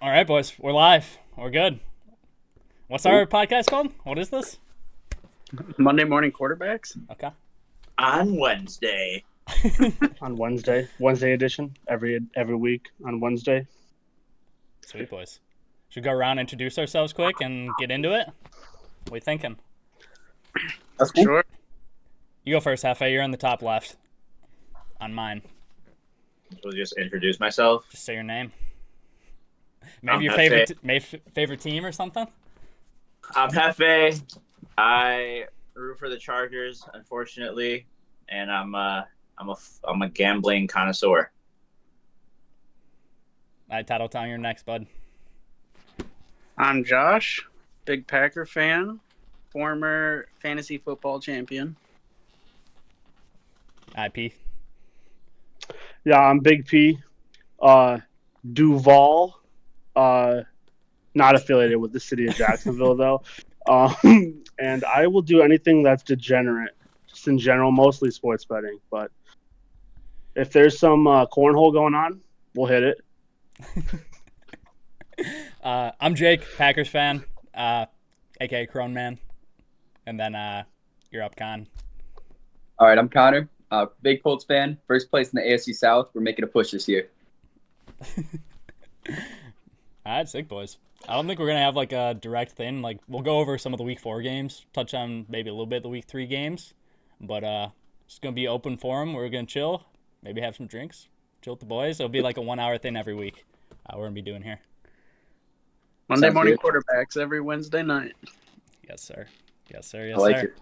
All right, boys, we're live. We're good. What's our podcast called? What is this? Monday morning quarterbacks. Okay. On Wednesday. On Wednesday edition, every week on Wednesday. Sweet, boys. Should we go around and introduce ourselves quick and get into it? What are you thinking? That's cool. Sure. You go first, Hefe. You're on the top left. On mine. We'll just introduce myself. Just say your name. Maybe I'm your favorite team or something? I'm Hefe. I root for the Chargers, unfortunately, and I'm a gambling connoisseur. All right, Tattletown, you're next, bud. I'm Josh, big Packer fan, former fantasy football champion. IP. Yeah, I'm Big P. Duval. Not affiliated with the city of Jacksonville, though. And I will do anything that's degenerate, just in general, mostly sports betting. But if there's some cornhole going on, we'll hit it. I'm Jake, Packers fan, aka Crone Man. And then you're up, Con. All right, I'm Connor, big Colts fan. First place in the AFC South. We're making a push this year. All right, sick, boys. I don't think we're going to have like a direct thing. Like, we'll go over some of the week 4 games, touch on maybe a little bit of the week 3 games. But it's going to be open forum. We're going to chill, maybe have some drinks, chill with the boys. It'll be like a 1-hour thing every week we're going to be doing here. Monday Sounds morning good. quarterbacks every Wednesday night. Yes, sir. Yes, sir. Yes, I like sir. it.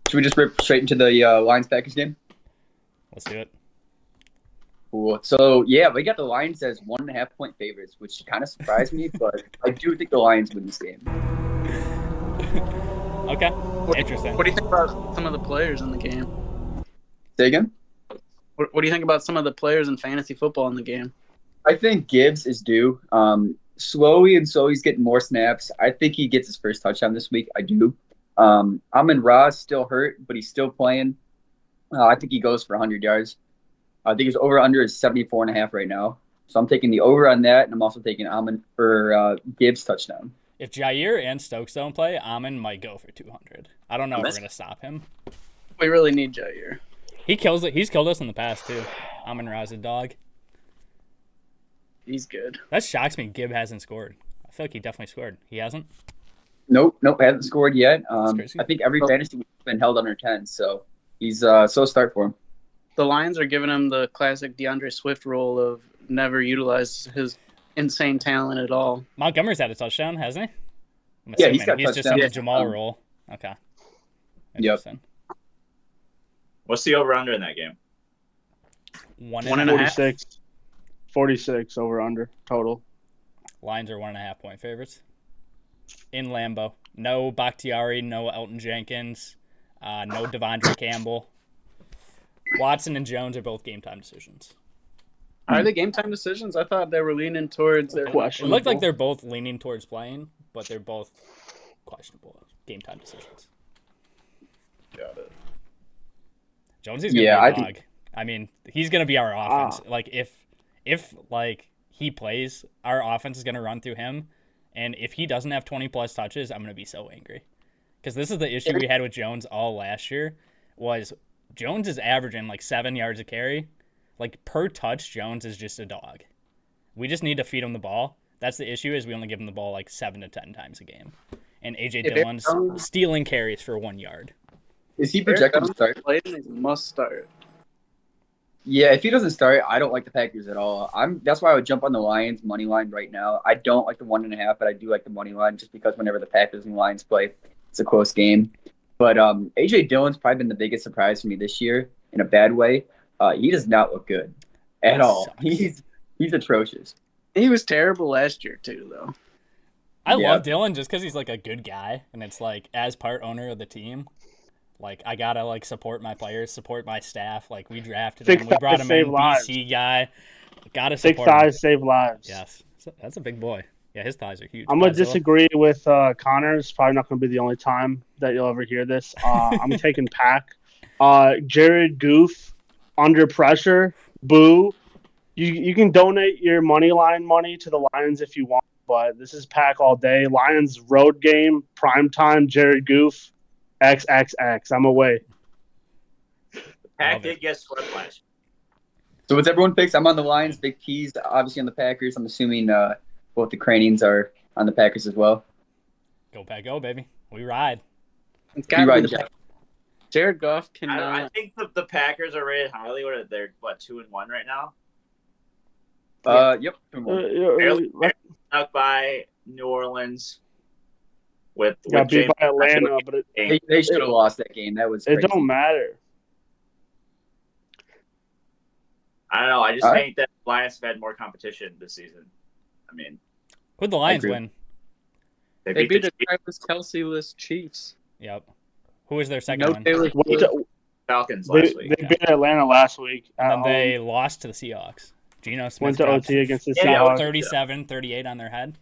Should we just rip straight into the Lions Packers game? Let's do it. Cool. So, yeah, we got the Lions as 1.5 point favorites, which kind of surprised me, but I do think the Lions win this game. Okay. Interesting. What do you think about some of the players in the game? Say again? What do you think about some of the players in fantasy football in the game? I think Gibbs is due. Slowly he's getting more snaps. I think he gets his first touchdown this week. I do. Amon-Ra is still hurt, but he's still playing. I think he goes for 100 yards. I think his over-under is 74.5 right now. So I'm taking the over on that, and I'm also taking Amon for Gibbs touchdown. If Jair and Stokes don't play, Amon might go for 200. I don't know if we're going to stop him. We really need Jair. He kills it. He's killed us in the past, too. Amon-Ra's a dog. He's good. That shocks me Gibb hasn't scored. I feel like he definitely scored. He hasn't? Nope, hasn't scored yet. crazy. I think every fantasy week has been held under 10, so he's so start for him. The Lions are giving him the classic DeAndre Swift role of never utilize his insane talent at all. Montgomery's had a touchdown, hasn't he? I'm Yeah, he's assuming. got He's just touchdown. in the Jamal role. Okay. Interesting. What's the over-under in that game? 1.5. 46 over under total. Lions are 1.5 point favorites. In Lambeau. No Bakhtiari, no Elton Jenkins, no Devondre Campbell. Watson and Jones are both game time decisions. Are they game time decisions? I thought they were leaning towards their It Questionable. looked like they're both leaning towards playing, but they're both questionable game time decisions. Got it. Jonesy's gonna Yeah, be I a dog. I mean, he's gonna be our offense. Like if like he plays, our offense is gonna run through him, and if he doesn't have 20+ touches, I'm gonna be so angry. Because this is the issue we had with Jones all last year. Was Jones is averaging like 7 yards a carry, like per touch. Jones is just a dog. We just need to feed him the ball. That's the issue. Is we only give him the ball like 7 to 10 times a game, and AJ If Dillon's Jones- stealing carries for 1 yard. Is he projected to start? Played, he must start. Yeah, if he doesn't start, I don't like the Packers at all. That's why I would jump on the Lions money line right now. I don't like the 1.5, but I do like the money line just because whenever the Packers and Lions play, it's a close game. But AJ Dillon's probably been the biggest surprise for me this year in a bad way. He does not look good at all. Sucks. He's atrocious. He was terrible last year too, though. I Yeah. love Dylan just because he's like a good guy, and it's like as part owner of the team, like I gotta like support my players, support my staff. Like we drafted Thick him, we brought him thighs in, save lives. BC guy. Gotta Thick support him. thighs save lives. Yes, that's a big boy. Yeah, his thighs are huge. I'm going to Godzilla. disagree with Connor. It's probably not going to be the only time that you'll ever hear this. I'm taking Pack. Jared Goof, under pressure, boo. You can donate your money line money to the Lions if you want, but this is pack all day. Lions road game, primetime, Jared Goof, XXX. I'm away. Pack Love it. did get swept last. So what's everyone picks? I'm on the Lions. Big P's obviously on the Packers. I'm assuming both the Cranians are on the Packers as well. Go Pack, go baby. We ride. It's You gotta ride be the Packers. Jared Goff I cannot. think the Packers are rated highly. They're 2-1 right now. Yep. Up by New Orleans with Got beat James. by Atlanta, but They should have lost that game. That was it crazy. don't matter. I don't know. I just All right. think that Lions have had more competition this season. I mean, Who'd the Lions agree. win? they They beat the the Travis Kelsey-less Chiefs. Yep. Who was their second No win? Taylor Went Swift. to- Falcons They, last week. they beat Atlanta last week. And at then they home. lost to the Seahawks. Geno Smith Went to dropped OT against the Yeah, Seahawks. 37-38 on their head.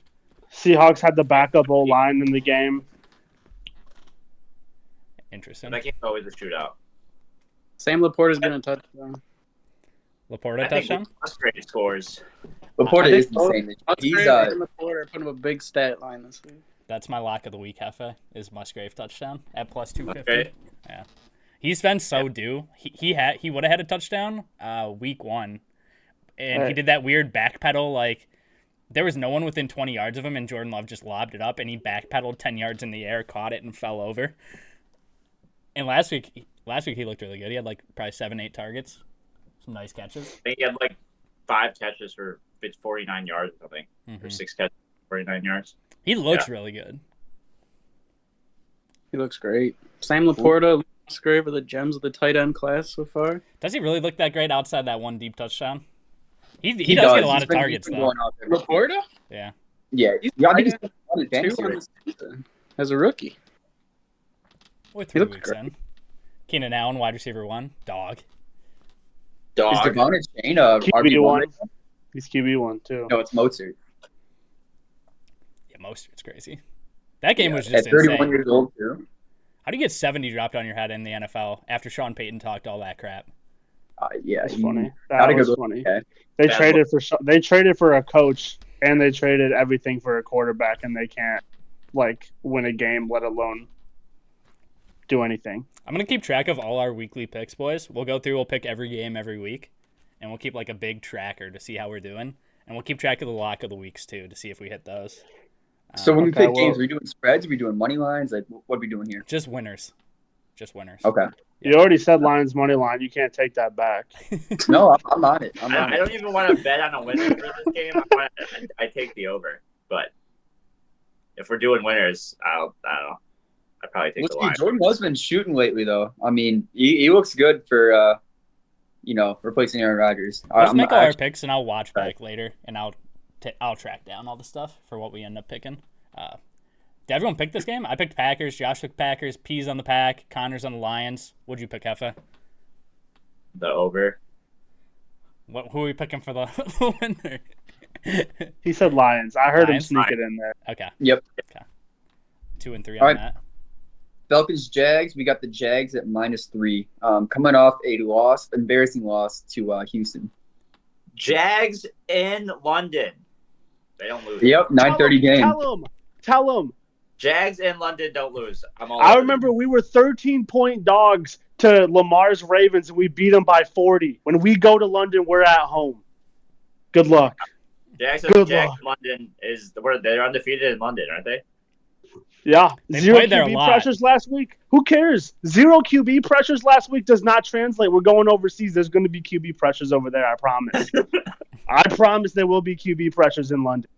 Seahawks had the backup O line in the game. Interesting. That game's always a shootout. Sam Laporta's getting a touchdown. Laporta I think touchdown? Musgrave scores. Laporta I is think both- insane. He's Musgrave and Laporta put him a big stat line this week. That's my lock of the week, Hefe, is Musgrave touchdown at plus 250. Okay. Yeah. He's been so due. He would have had a touchdown week 1. And he Right. did that weird backpedal, like there was no one within 20 yards of him, and Jordan Love just lobbed it up, and he backpedaled 10 yards in the air, caught it, and fell over. And last week he looked really good. He had like probably 7-8 targets, some nice catches. I think he had like 5 catches for 49 yards or something, or Mhm. 6 catches, 49 yards. He looks really good. He looks great. Sam Laporta, Musgrave are the gems of the tight end class so far. Does he really look that great outside that one deep touchdown? He does He get a lot He's of been- targets he's been though. going off every- Laporta? Yeah. Yeah, He's yeah, I think tight he's on the fantasy Two on right. the season as a rookie. We're 3 looks weeks great. in. Keenan Allen, wide receiver 1, dog. Is Dog. Devon and Shane QB RB1 one. right now? He's QB one too. No, it's Mozart. Yeah, Mostert's crazy. That game was At just 31 insane. years old, too. How do you get 70 dropped on your head in the NFL after Sean Payton talked all that crap? Yeah, That's he- funny. gotta That go was to- funny. okay. They Bad traded for a coach and they traded everything for a quarterback, and they can't like win a game, let alone do anything. I'm going to keep track of all our weekly picks, boys. We'll pick every game every week, and we'll keep like a big tracker to see how we're doing. And we'll keep track of the lock of the weeks too to see if we hit those. So when we Okay, pick games, well- are we doing spreads? Are we doing money lines? Like, what are we doing here? Just winners. Just winners. Okay. You already said Lions money line. You can't take that back. No, I'm on it. I'm on I it. don't even want to bet on a winner for this game. I take the over, but if we're doing winners, I don't know. I'd probably take the Let's see, line. Jordan Love's been shooting lately, though. I mean, he looks good for, replacing Aaron Rodgers. Let's I'm make all our actually- picks, and I'll watch back later, and I'll track down all the stuff for what we end up picking. Did everyone pick this game? I picked Packers. Josh picked Packers. P's on the Pack. Connor's on the Lions. What'd you pick, Heffa? The over. Who are we picking for the winner? He said Lions. I heard Lions? him sneak it in there. Okay. Yep. Okay. 2 and 3 All on right. that. Falcons Jags. We got the Jags at -3, coming off a embarrassing loss to Houston. Jags in London. They don't lose. Yep, 9:30 game. Tell him. Jags in London don't lose. I'm all I over remember we were 13-point dogs to Lamar's Ravens, and we beat them by 40. When we go to London, we're at home. Good luck. Jags Good in luck. London they're undefeated in London, aren't they? Yeah. They Zero played there a QB lot. pressures last week. Who cares? 0 QB pressures last week does not translate. We're going overseas. There's going to be QB pressures over there, I promise. I promise there will be QB pressures in London.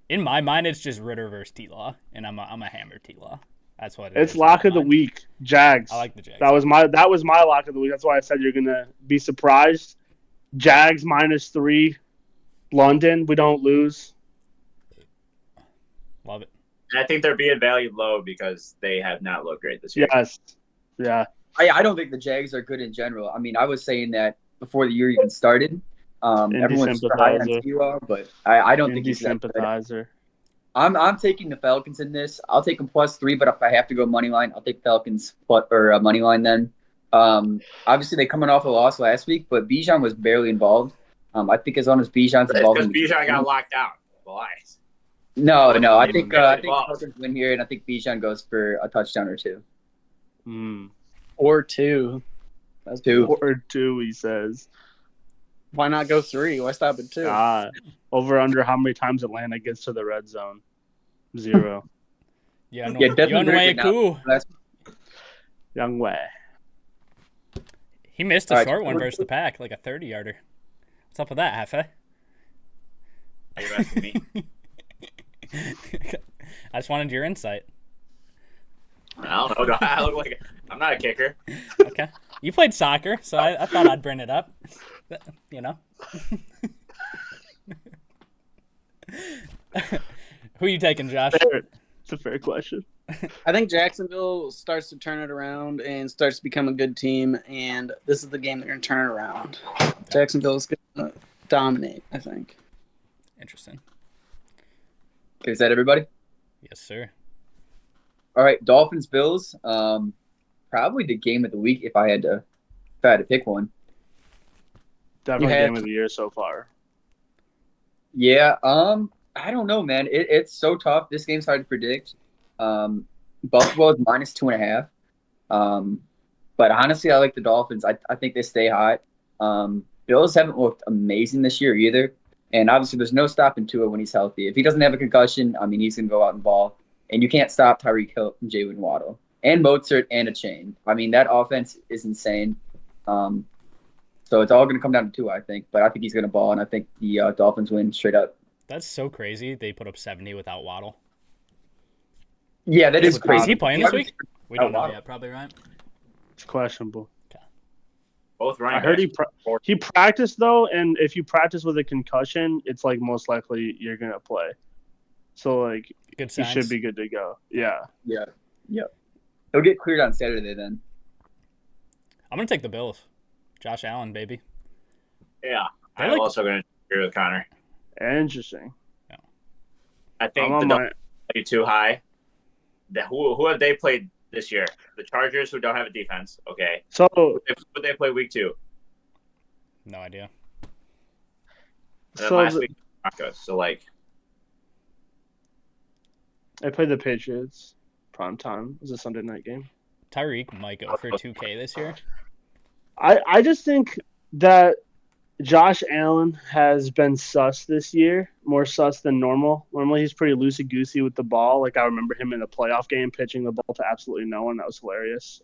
In my mind, it's just Ritter versus T-Law, and I'm a hammer T-Law. That's what it It's is lock in of my the mind. week. Jags. I like the Jags. That was my lock of the week. That's why I said you're gonna be surprised. Jags -3. London, we don't lose. Love it. And I think they're being valued low because they have not looked great this year. Yes. Yeah. I don't think the Jags are good in general. I mean, I was saying that before the year even started. Everyone's super high on sympathizer. T-Law, but I don't think Indy he's that good. sympathizer. I'm taking the Falcons in this. I'll take them +3, but if I have to go money line, I'll take Falcons money line then. Obviously, they coming off a loss last week, but Bijan was barely involved. I think as long as Bijan's It's involved, because Bijan got locked down. Why? No. I He think barely involved. Falcons win here, and I think Bijan goes for a touchdown or two. Or 2. That's Two. Or 2, he says. Why not go 3? Why stop at 2? Over under how many times Atlanta gets to the red zone? 0. Yeah, no, Yeah, Desmond Young Ridder Way now. Koo. Young way. He missed a All right. short one versus the pack, like a 30-yarder. What's up with that, Hefe? Are you asking me? I just wanted your insight. I don't know. Do I look like I'm not a kicker? Okay. You played soccer, so I thought I'd bring it up. You know? Who you taking, Josh? It's a fair question. I think Jacksonville starts to turn it around and starts to become a good team, and this is the game they're going to turn it around. Jacksonville is going to dominate, I think. Interesting. Is that everybody? Yes, sir. All right, Dolphins Bills. Probably the game of the week if I had to pick one. Definitely You had- game of the year so far. Yeah. I don't know, man. It's so tough. This game's hard to predict. Buffalo is -2.5. But honestly, I like the Dolphins. I think they stay hot. Bills haven't looked amazing this year either. And obviously, there's no stopping Tua when he's healthy. If he doesn't have a concussion, I mean, he's going to go out and ball. And you can't stop Tyreek Hill and Jalen Waddle. And Mozart and a chain. I mean, that offense is insane. So it's all going to come down to Tua, I think. But I think he's going to ball, and I think the Dolphins win straight up. That's so crazy. They put up 70 without Waddle. Yeah, that is crazy. Is he playing this week? We don't know Waddle. yet. Probably, right? It's questionable. Both running I heard backs. he practiced though, and if you practice with a concussion, it's like most likely you're gonna play. So like Good he signs. should be good to go. Yeah. Yeah. He'll get cleared on Saturday then. I'm going to take the Bills. Josh Allen, baby. Yeah, They're I'm like- also going to agree with Connor. Interesting. I think I'm on the my- Dolphins play too high. Who have they played this year? The Chargers, who don't have a defense. Okay, So who they play week 2? No idea. And then so last the- week, Broncos. So like, I played the Patriots prime time. It was a Sunday night game. Tyreek might go for 2K this year. I just think that Josh Allen has been sus this year, more sus than normal. Normally he's pretty loosey goosey with the ball. Like I remember him in the playoff game pitching the ball to absolutely no one. That was hilarious.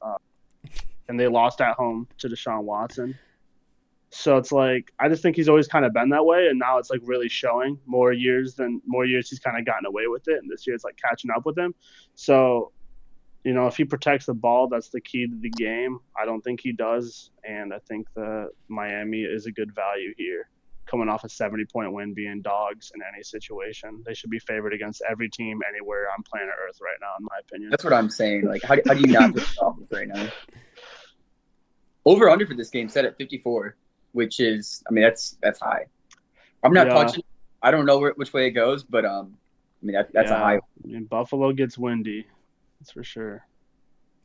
And they lost at home to Deshaun Watson. So it's like I just think he's always kind of been that way, and now it's like really showing. More years he's kind of gotten away with it, and this year it's like catching up with him. So, you know, if he protects the ball, that's the key to the game. I don't think he does, and I think the Miami is a good value here, coming off a 70-point win, being dogs in any situation. They should be favored against every team anywhere on planet Earth right now, in my opinion. That's what I'm saying. Like, how do you not pick the Dolphins right now? Over under for this game set at 54, which is, I mean, that's high. I'm not touching. I don't know which way it goes, but I mean that's a high. I mean, Buffalo gets windy, that's for sure.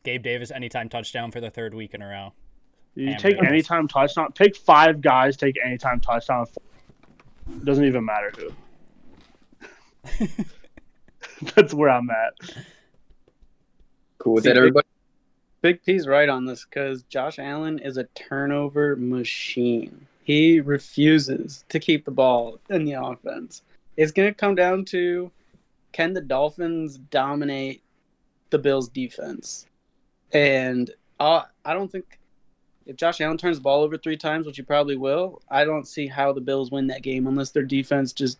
Gabe Davis, anytime touchdown for the 3rd week in a row. You Hammer take those. anytime touchdown. Pick 5 guys. Take anytime touchdown. Doesn't even matter who. That's where I'm at. Cool. Is that everybody? Big P's right on this because Josh Allen is a turnover machine. He refuses to keep the ball in the offense. It's going to come down to, can the Dolphins dominate the Bills' defense? And I don't think if Josh Allen turns the ball over 3 times, which he probably will, I don't see how the Bills win that game unless their defense just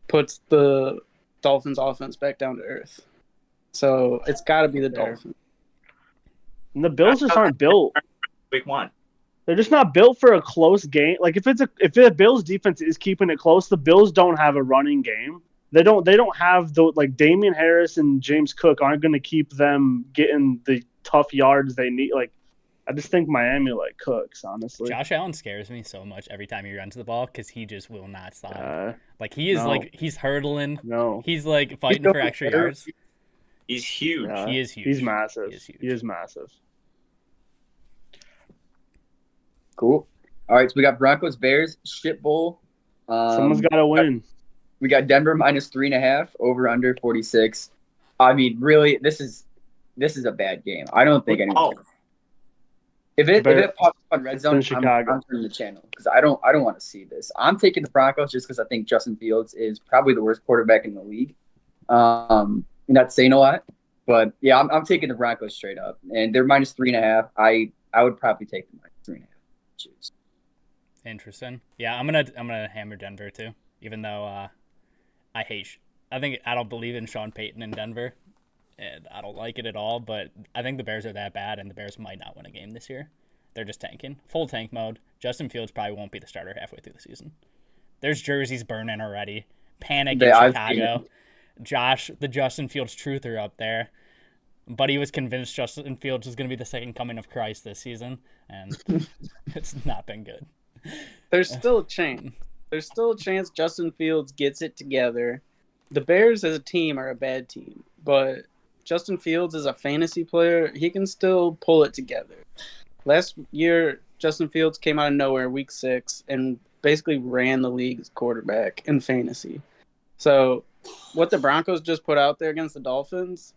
puts the Dolphins' offense back down to earth. So it's got to be the Dolphins. And the Bills just aren't built. week 1. They're just not built for a close game. Like if the Bills defense is keeping it close, the Bills don't have a running game. They don't have the like Damian Harris and James Cook aren't going to keep them getting the tough yards they need. Like I just think Miami like cooks, honestly. Josh Allen scares me so much every time he runs the ball because he just will not stop. Like he is no. like he's hurdling. No, He's like fighting for extra yards. He's huge. Yeah. He is huge. he's massive. He is huge. He is massive. Cool. All right, so we got Broncos Bears shit bowl. Someone's got to win. We got Denver -3.5 over under 46. I mean, really, this is a bad game. I don't think anyone. If it pops up on Red Zone, I'm turning the channel because I don't want to see this. I'm taking the Broncos just because I think Justin Fields is probably the worst quarterback in the league. Not saying a lot, but yeah, I'm taking the Broncos straight up, and they're -3.5. I would probably take the -3.5. Choose. Interesting. Yeah, I'm gonna hammer Denver too, even though I don't believe in Sean Payton in Denver, and I don't like it at all. But I think the Bears are that bad, and the Bears might not win a game this year. They're just tanking, full tank mode. Justin Fields probably won't be the starter halfway through the season. There's jerseys burning already. Panic in Chicago. The Justin Fields truther up there. But he was convinced Justin Fields was going to be the second coming of Christ this season, and it's not been good. There's still a chance. There's still a chance Justin Fields gets it together. The Bears as a team are a bad team, but Justin Fields as a fantasy player, he can still pull it together. Last year, Justin Fields came out of nowhere week 6 and basically ran the league as quarterback in fantasy. So what the Broncos just put out there against the Dolphins,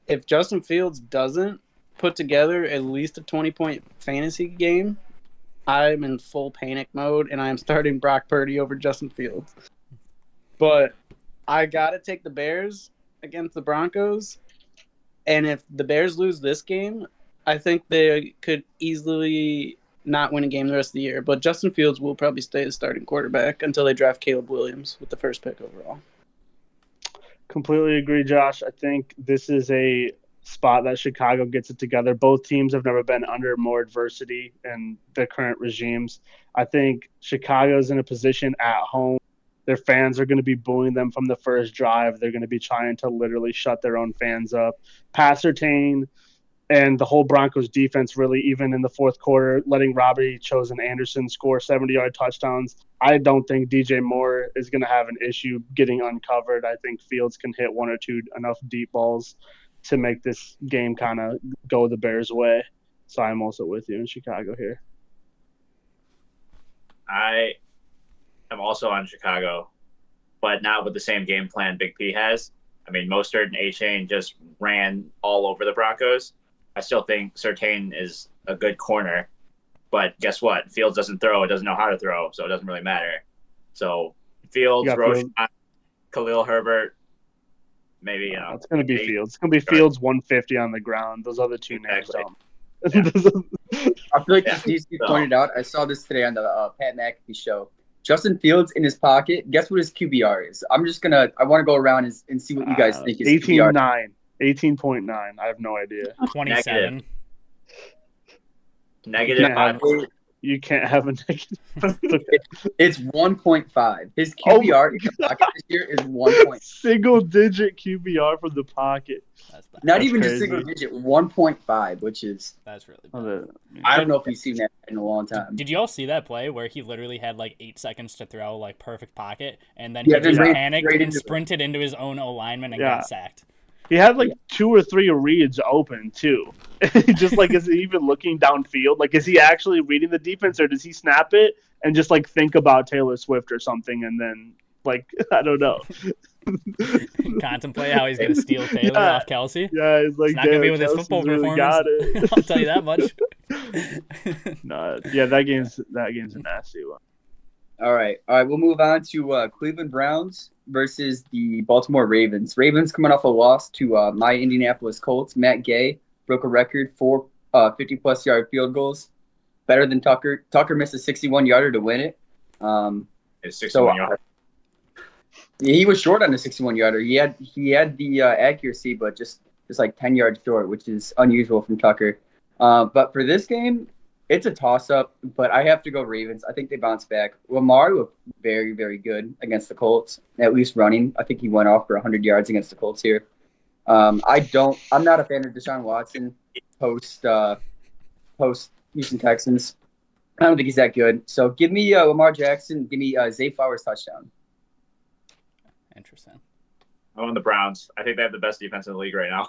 if Justin Fields doesn't put together at least a 20-point fantasy game, I'm in full panic mode, and I'm starting Brock Purdy over Justin Fields. But I got to take the Bears against the Broncos, and if the Bears lose this game, I think they could easily not win a game the rest of the year. But Justin Fields will probably stay the starting quarterback until they draft Caleb Williams with the first pick overall. Completely agree, Josh. I think this is a spot that Chicago gets it together. Both teams have never been under more adversity in the current regimes. I think Chicago's in a position at home. Their fans are going to be booing them from the first drive. They're going to be trying to literally shut their own fans up. Pasertain and the whole Broncos defense really, even in the fourth quarter, letting Robbie Chosen-Anderson score 70-yard touchdowns. I don't think DJ Moore is going to have an issue getting uncovered. I think Fields can hit one or two enough deep balls to make this game kind of go the Bears' way. So I'm also with you in Chicago here. I am also on Chicago, but not with the same game plan Big P has. I mean, Mostert and A-Chain just ran all over the Broncos. I still think Surtain is a good corner, but guess what? Fields doesn't throw. It doesn't know how to throw, so it doesn't really matter. So Fields, Roshan, Khalil Herbert, maybe, you know. It's going to be Fields. It's going to be Fields 150 on the ground. Those other two names don't. Yeah. I feel like this needs to be pointed out. I saw this today on the Pat McAfee show. Justin Fields in his pocket. Guess what his QBR is? I want to go around and see what you guys think his 18.9. 18.9. I have no idea. 27. Negative 5. You can't have a negative. It's 1.5. His QBR in the pocket this year is 1. Single-digit QBR from the pocket. Not even just single-digit, 1.5, which is... That's really bad. I don't know if we've seen that in a long time. Did you all see that play where he literally had like 8 seconds to throw, like perfect pocket, and then he just panicked and sprinted into his own O-lineman and got sacked? He had like 2 or 3 reads open too. Just like, is he even looking downfield? Like, is he actually reading the defense, or does he snap it and just like think about Taylor Swift or something, and then like I don't know. Contemplate how he's gonna steal Taylor off Kelsey. Yeah, he's like, it's not gonna be with his football performance. Got it. I'll tell you that much. That game's a nasty one. All right. We'll move on to Cleveland Browns versus the Baltimore Ravens. Ravens coming off a loss to my Indianapolis Colts. Matt Gay broke a record for 50-plus yard field goals, better than Tucker. Tucker missed a 61-yarder to win it. It's 61-yarder. He was short on the 61-yarder. He had the accuracy, but just like 10 yards short, which is unusual from Tucker. But for this game, it's a toss-up, but I have to go Ravens. I think they bounce back. Lamar looked very, very good against the Colts, at least running. I think he went off for 100 yards against the Colts here. I'm not a fan of Deshaun Watson post Houston Texans. I don't think he's that good. So give me Lamar Jackson. Give me Zay Flowers touchdown. Interesting. I'm on the Browns. I think they have the best defense in the league right now.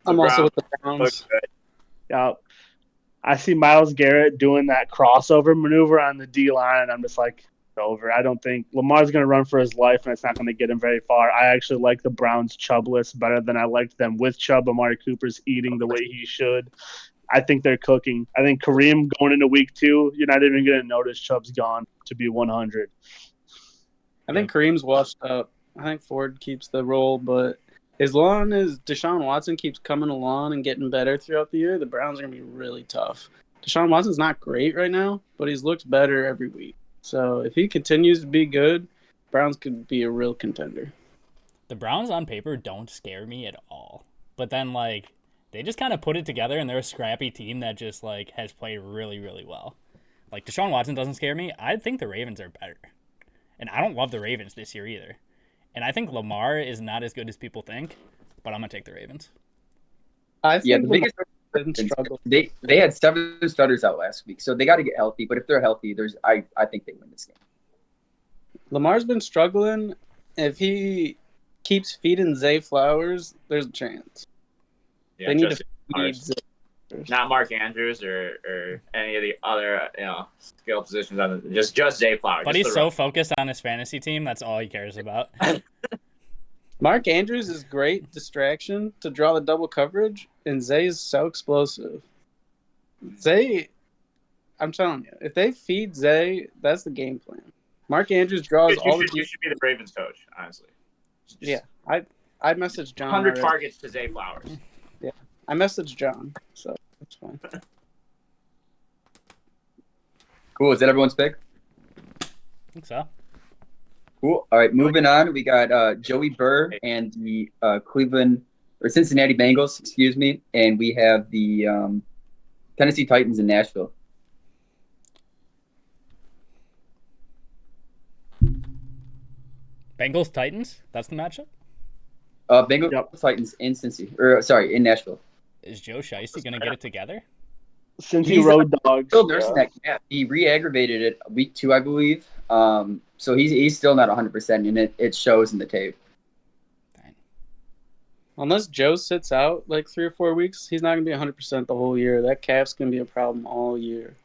I'm also with the Browns. Yeah. I see Myles Garrett doing that crossover maneuver on the D line, and I'm just like, it's over. I don't think Lamar's going to run for his life, and it's not going to get him very far. I actually like the Browns Chubless better than I liked them with Chubb. Amari Cooper's eating the way he should. I think they're cooking. I think Kareem going into week 2, you're not even going to notice Chubb's gone to be 100. I think Kareem's washed up. I think Ford keeps the role, but as long as Deshaun Watson keeps coming along and getting better throughout the year, the Browns are going to be really tough. Deshaun Watson's not great right now, but he's looked better every week. So if he continues to be good, Browns could be a real contender. The Browns on paper don't scare me at all. But then, like, they just kind of put it together, and they're a scrappy team that just, like, has played really, really well. Like, Deshaun Watson doesn't scare me. I think the Ravens are better. And I don't love the Ravens this year either. And I think Lamar is not as good as people think, but I'm going to take the Ravens. I think the biggest struggle. They had 7 starters out last week, so they got to get healthy. But if they're healthy, I think they win this game. Lamar's been struggling. If he keeps feeding Zay Flowers, there's a chance. Yeah, They need just to feed Zay. not Mark Andrews or any of the other skill positions on just Zay Flowers. But just he's the so run. focused on his fantasy team, that's all he cares about. Mark Andrews is great distraction to draw the double coverage, and Zay is so explosive. Zay, I'm telling you, if they feed Zay, that's the game plan. Mark Andrews draws all the. You should be the Ravens coach, honestly. Yeah, I messaged John. 100 already. targets to Zay Flowers. I messaged John, so that's fine. Cool. Is that everyone's pick? I think so. Cool. All right, moving on. We got Joey Burr and the Cincinnati Bengals, excuse me, and we have the Tennessee Titans in Nashville. Bengals Titans, that's the matchup. Bengals Titans in in Nashville. Is Joe Shiesty going to get it together? Cincy Road Dogs. Still nursing that calf. He re-aggravated it week 2, I believe. So he's still not 100%, and it shows in the tape. Unless Joe sits out like 3 or 4 weeks, he's not going to be 100% the whole year. That calf's going to be a problem all year.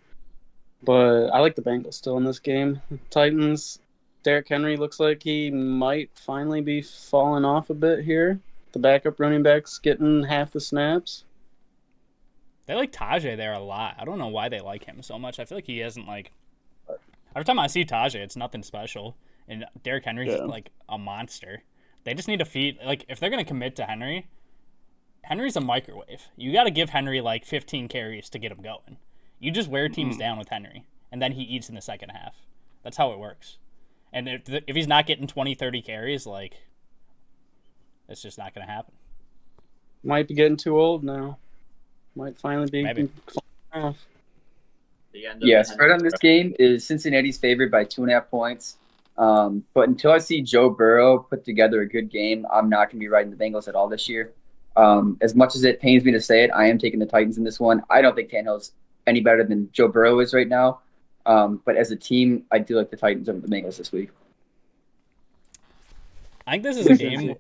But I like the Bengals still in this game. Titans, Derrick Henry looks like he might finally be falling off a bit here. The backup running back's getting half the snaps. They like Tajay there a lot. I don't know why they like him so much. I feel like he hasn't, like... Every time I see Tajay, it's nothing special. And Derrick Henry's like a monster. They just need to feed... Like, if they're going to commit to Henry, Henry's a microwave. You got to give Henry, like, 15 carries to get him going. You just wear teams down with Henry, and then he eats in the second half. That's how it works. And if he's not getting 20, 30 carries, like, it's just not going to happen. Might be getting too old now. Might finally be Maybe. off. Yeah, spread on this game is Cincinnati's favored by 2.5 points. But until I see Joe Burrow put together a good game, I'm not going to be riding the Bengals at all this year. As much as it pains me to say it, I am taking the Titans in this one. I don't think Tannehill's any better than Joe Burrow is right now. But as a team, I do like the Titans over the Bengals this week. I think this is a game.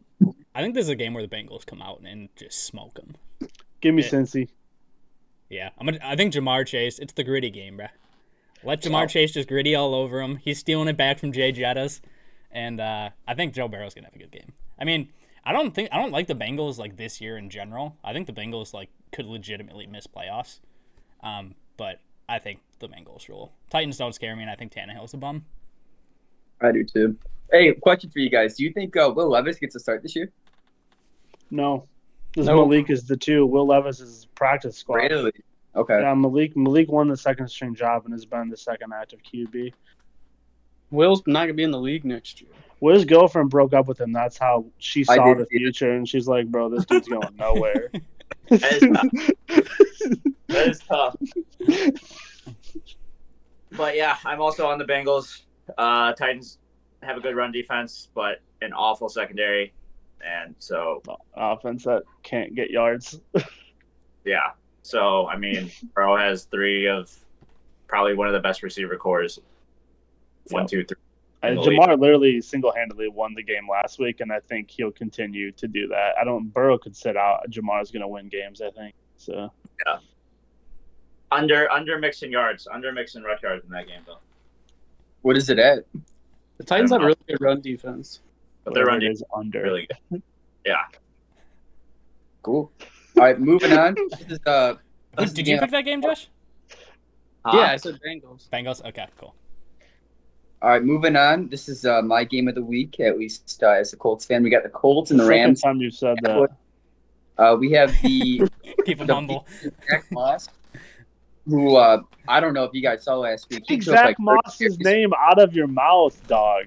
I think this is a game where the Bengals come out and just smoke them. Give me Cincy. Yeah, I think Jamar Chase. It's the gritty game, bruh. Let Jamar Chase just gritty all over him. He's stealing it back from Jay Jettas, and I think Joe Burrow's gonna have a good game. I mean, I don't like the Bengals like this year in general. I think the Bengals like could legitimately miss playoffs, but I think the Bengals rule. Titans don't scare me, and I think Tannehill's a bum. I do too. Hey, question for you guys: do you think Will Levis gets a start this year? No. Malik is the 2. Will Levis is practice squad. Really? Okay. Yeah, Malik won the second string job and has been the second active QB. Will's not going to be in the league next year. Will's girlfriend broke up with him. That's how she saw did the see future, and she's like, bro, this dude's going nowhere. That is tough. But yeah, I'm also on the Bengals. Titans have a good run defense, but an awful secondary. And so Offense that can't get yards. yeah. So I mean, Burrow has 3 of probably one of the best receiver cores. 1, 2, 3. Jamar literally single-handedly won the game last week, and I think he'll continue to do that. Burrow could sit out. Jamar's going to win games, I think. So yeah. Under Mixon yards, under Mixon rush yards in that game though. What is it at? The Titans I have don't know. really good run defense. But their run Whatever it defense is under. is really good. Yeah. Cool. All right, moving on. This is Did you pick that game, Josh? Yeah, I said Bengals. Bengals. Okay, cool. All right, moving on. This is my game of the week, at least as a Colts fan. We got the Colts and the Second Rams. time you said that. We have the Keep them The- humble. Zach Moss, who I don't know if you guys saw last week. He Take took, like, Zach Moss's 30 name out of your mouth, dog.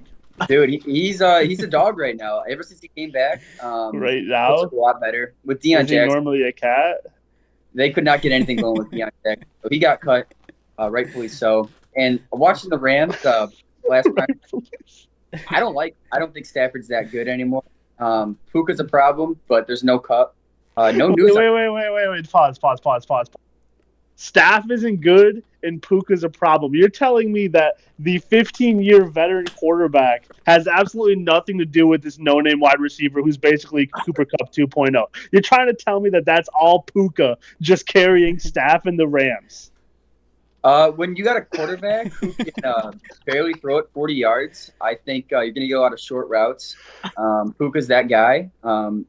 Dude, he's a dog right now. Ever since he came back, Right looks now, a lot better with Deion is he Jackson. normally a cat? They could not get anything going with Deion Jackson. So he got cut, rightfully so. And watching the Rams last time, I don't think Stafford's that good anymore. Puka's a problem, but there's no cup. No news. Wait. Pause. Staff isn't good and Puka's a problem. You're telling me that the 15-year veteran quarterback has absolutely nothing to do with this no-name wide receiver who's basically Cooper Kupp 2.0. You're trying to tell me that that's all Puka just carrying Staff and the Rams. When you got a quarterback who can barely throw it 40 yards, I think you're going to get a lot of short routes. Puka's that guy.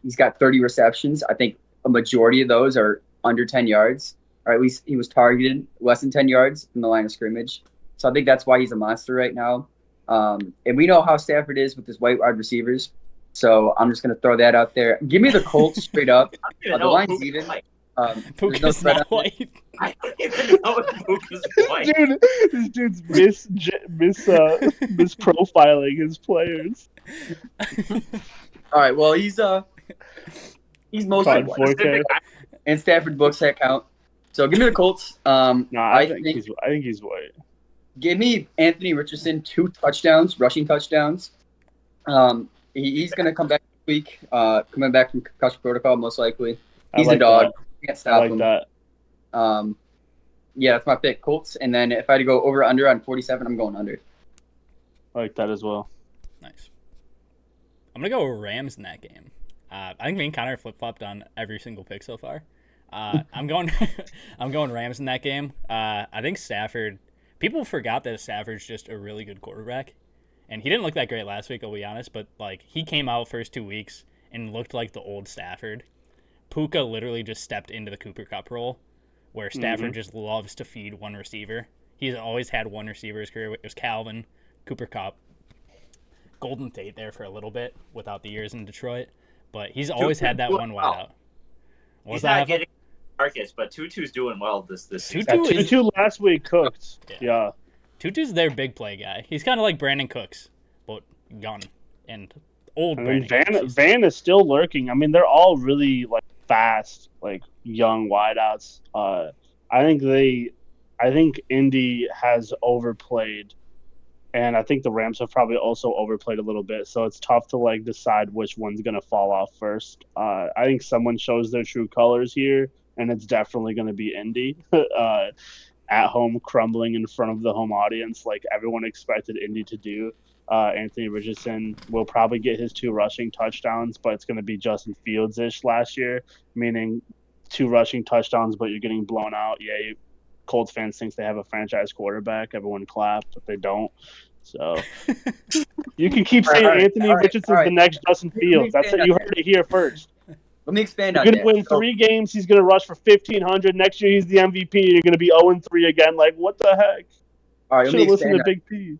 He's got 30 receptions. I think a majority of those are under 10 yards, or at least he was targeted less than 10 yards from the line of scrimmage. So I think that's why he's a monster right now. And we know how Stafford is with his white wide receivers. So I'm just going to throw that out there. Give me the Colts straight up. I don't even The know line's Puka's even. white. There's no Puka's spread not on it. white. I don't even know if Puka's white. Dude, this dude's misprofiling his players. All right, well, he's mostly Fine, white. 4K. And Stafford books that count. So give me the Colts. No, I think he's white. Give me Anthony Richardson 2 rushing touchdowns. He's going to come back this week, coming back from concussion protocol most likely. He's I like a dog. that. Can't I stop like him. that. Yeah, that's my pick, Colts. And then if I had to go over under on 47, I'm going under. I like that as well. Nice. I'm gonna go Rams in that game. I think me and Connor flip flopped on every single pick so far. I'm going Rams in that game. I think Stafford. People forgot that Stafford's just a really good quarterback, and he didn't look that great last week. I'll be honest, but like he came out first 2 weeks and looked like the old Stafford. Puka literally just stepped into the Cooper Kupp role, where Stafford just loves to feed one receiver. He's always had one receiver in his career. It was Calvin, Cooper Kupp, Golden Tate there for a little bit without the years in Detroit, but he's always had that one wideout. What was He's that? not getting Marcus, but Tutu's doing well this season. Tutu is- Tutu last week cooked. Yeah. Tutu's their big play guy. He's kind of like Brandon Cooks, but gun and old I mean, Brandon Cooks. Van is still lurking. I mean, they're all really like fast, like young wideouts. I think Indy has overplayed, and I think the Rams have probably also overplayed a little bit. So it's tough to like decide which one's gonna fall off first. I think someone shows their true colors here, and it's definitely gonna be Indy. At home, crumbling in front of the home audience, like everyone expected Indy to do. Anthony Richardson will probably get his 2 rushing touchdowns, but it's going to be Justin Fields-ish last year, meaning 2 rushing touchdowns, but you're getting blown out. Yeah, Colts fans think they have a franchise quarterback. Everyone clapped, but they don't. So you can keep saying Anthony Richardson's the next Justin Fields. That's it. You heard it here first. Let me expand You're on going that. to win 3 games. He's going to rush for 1,500. Next year, he's the MVP. You're going to be 0-3 again. Like, what the heck? All right, let Should me have listened expand to on Big P.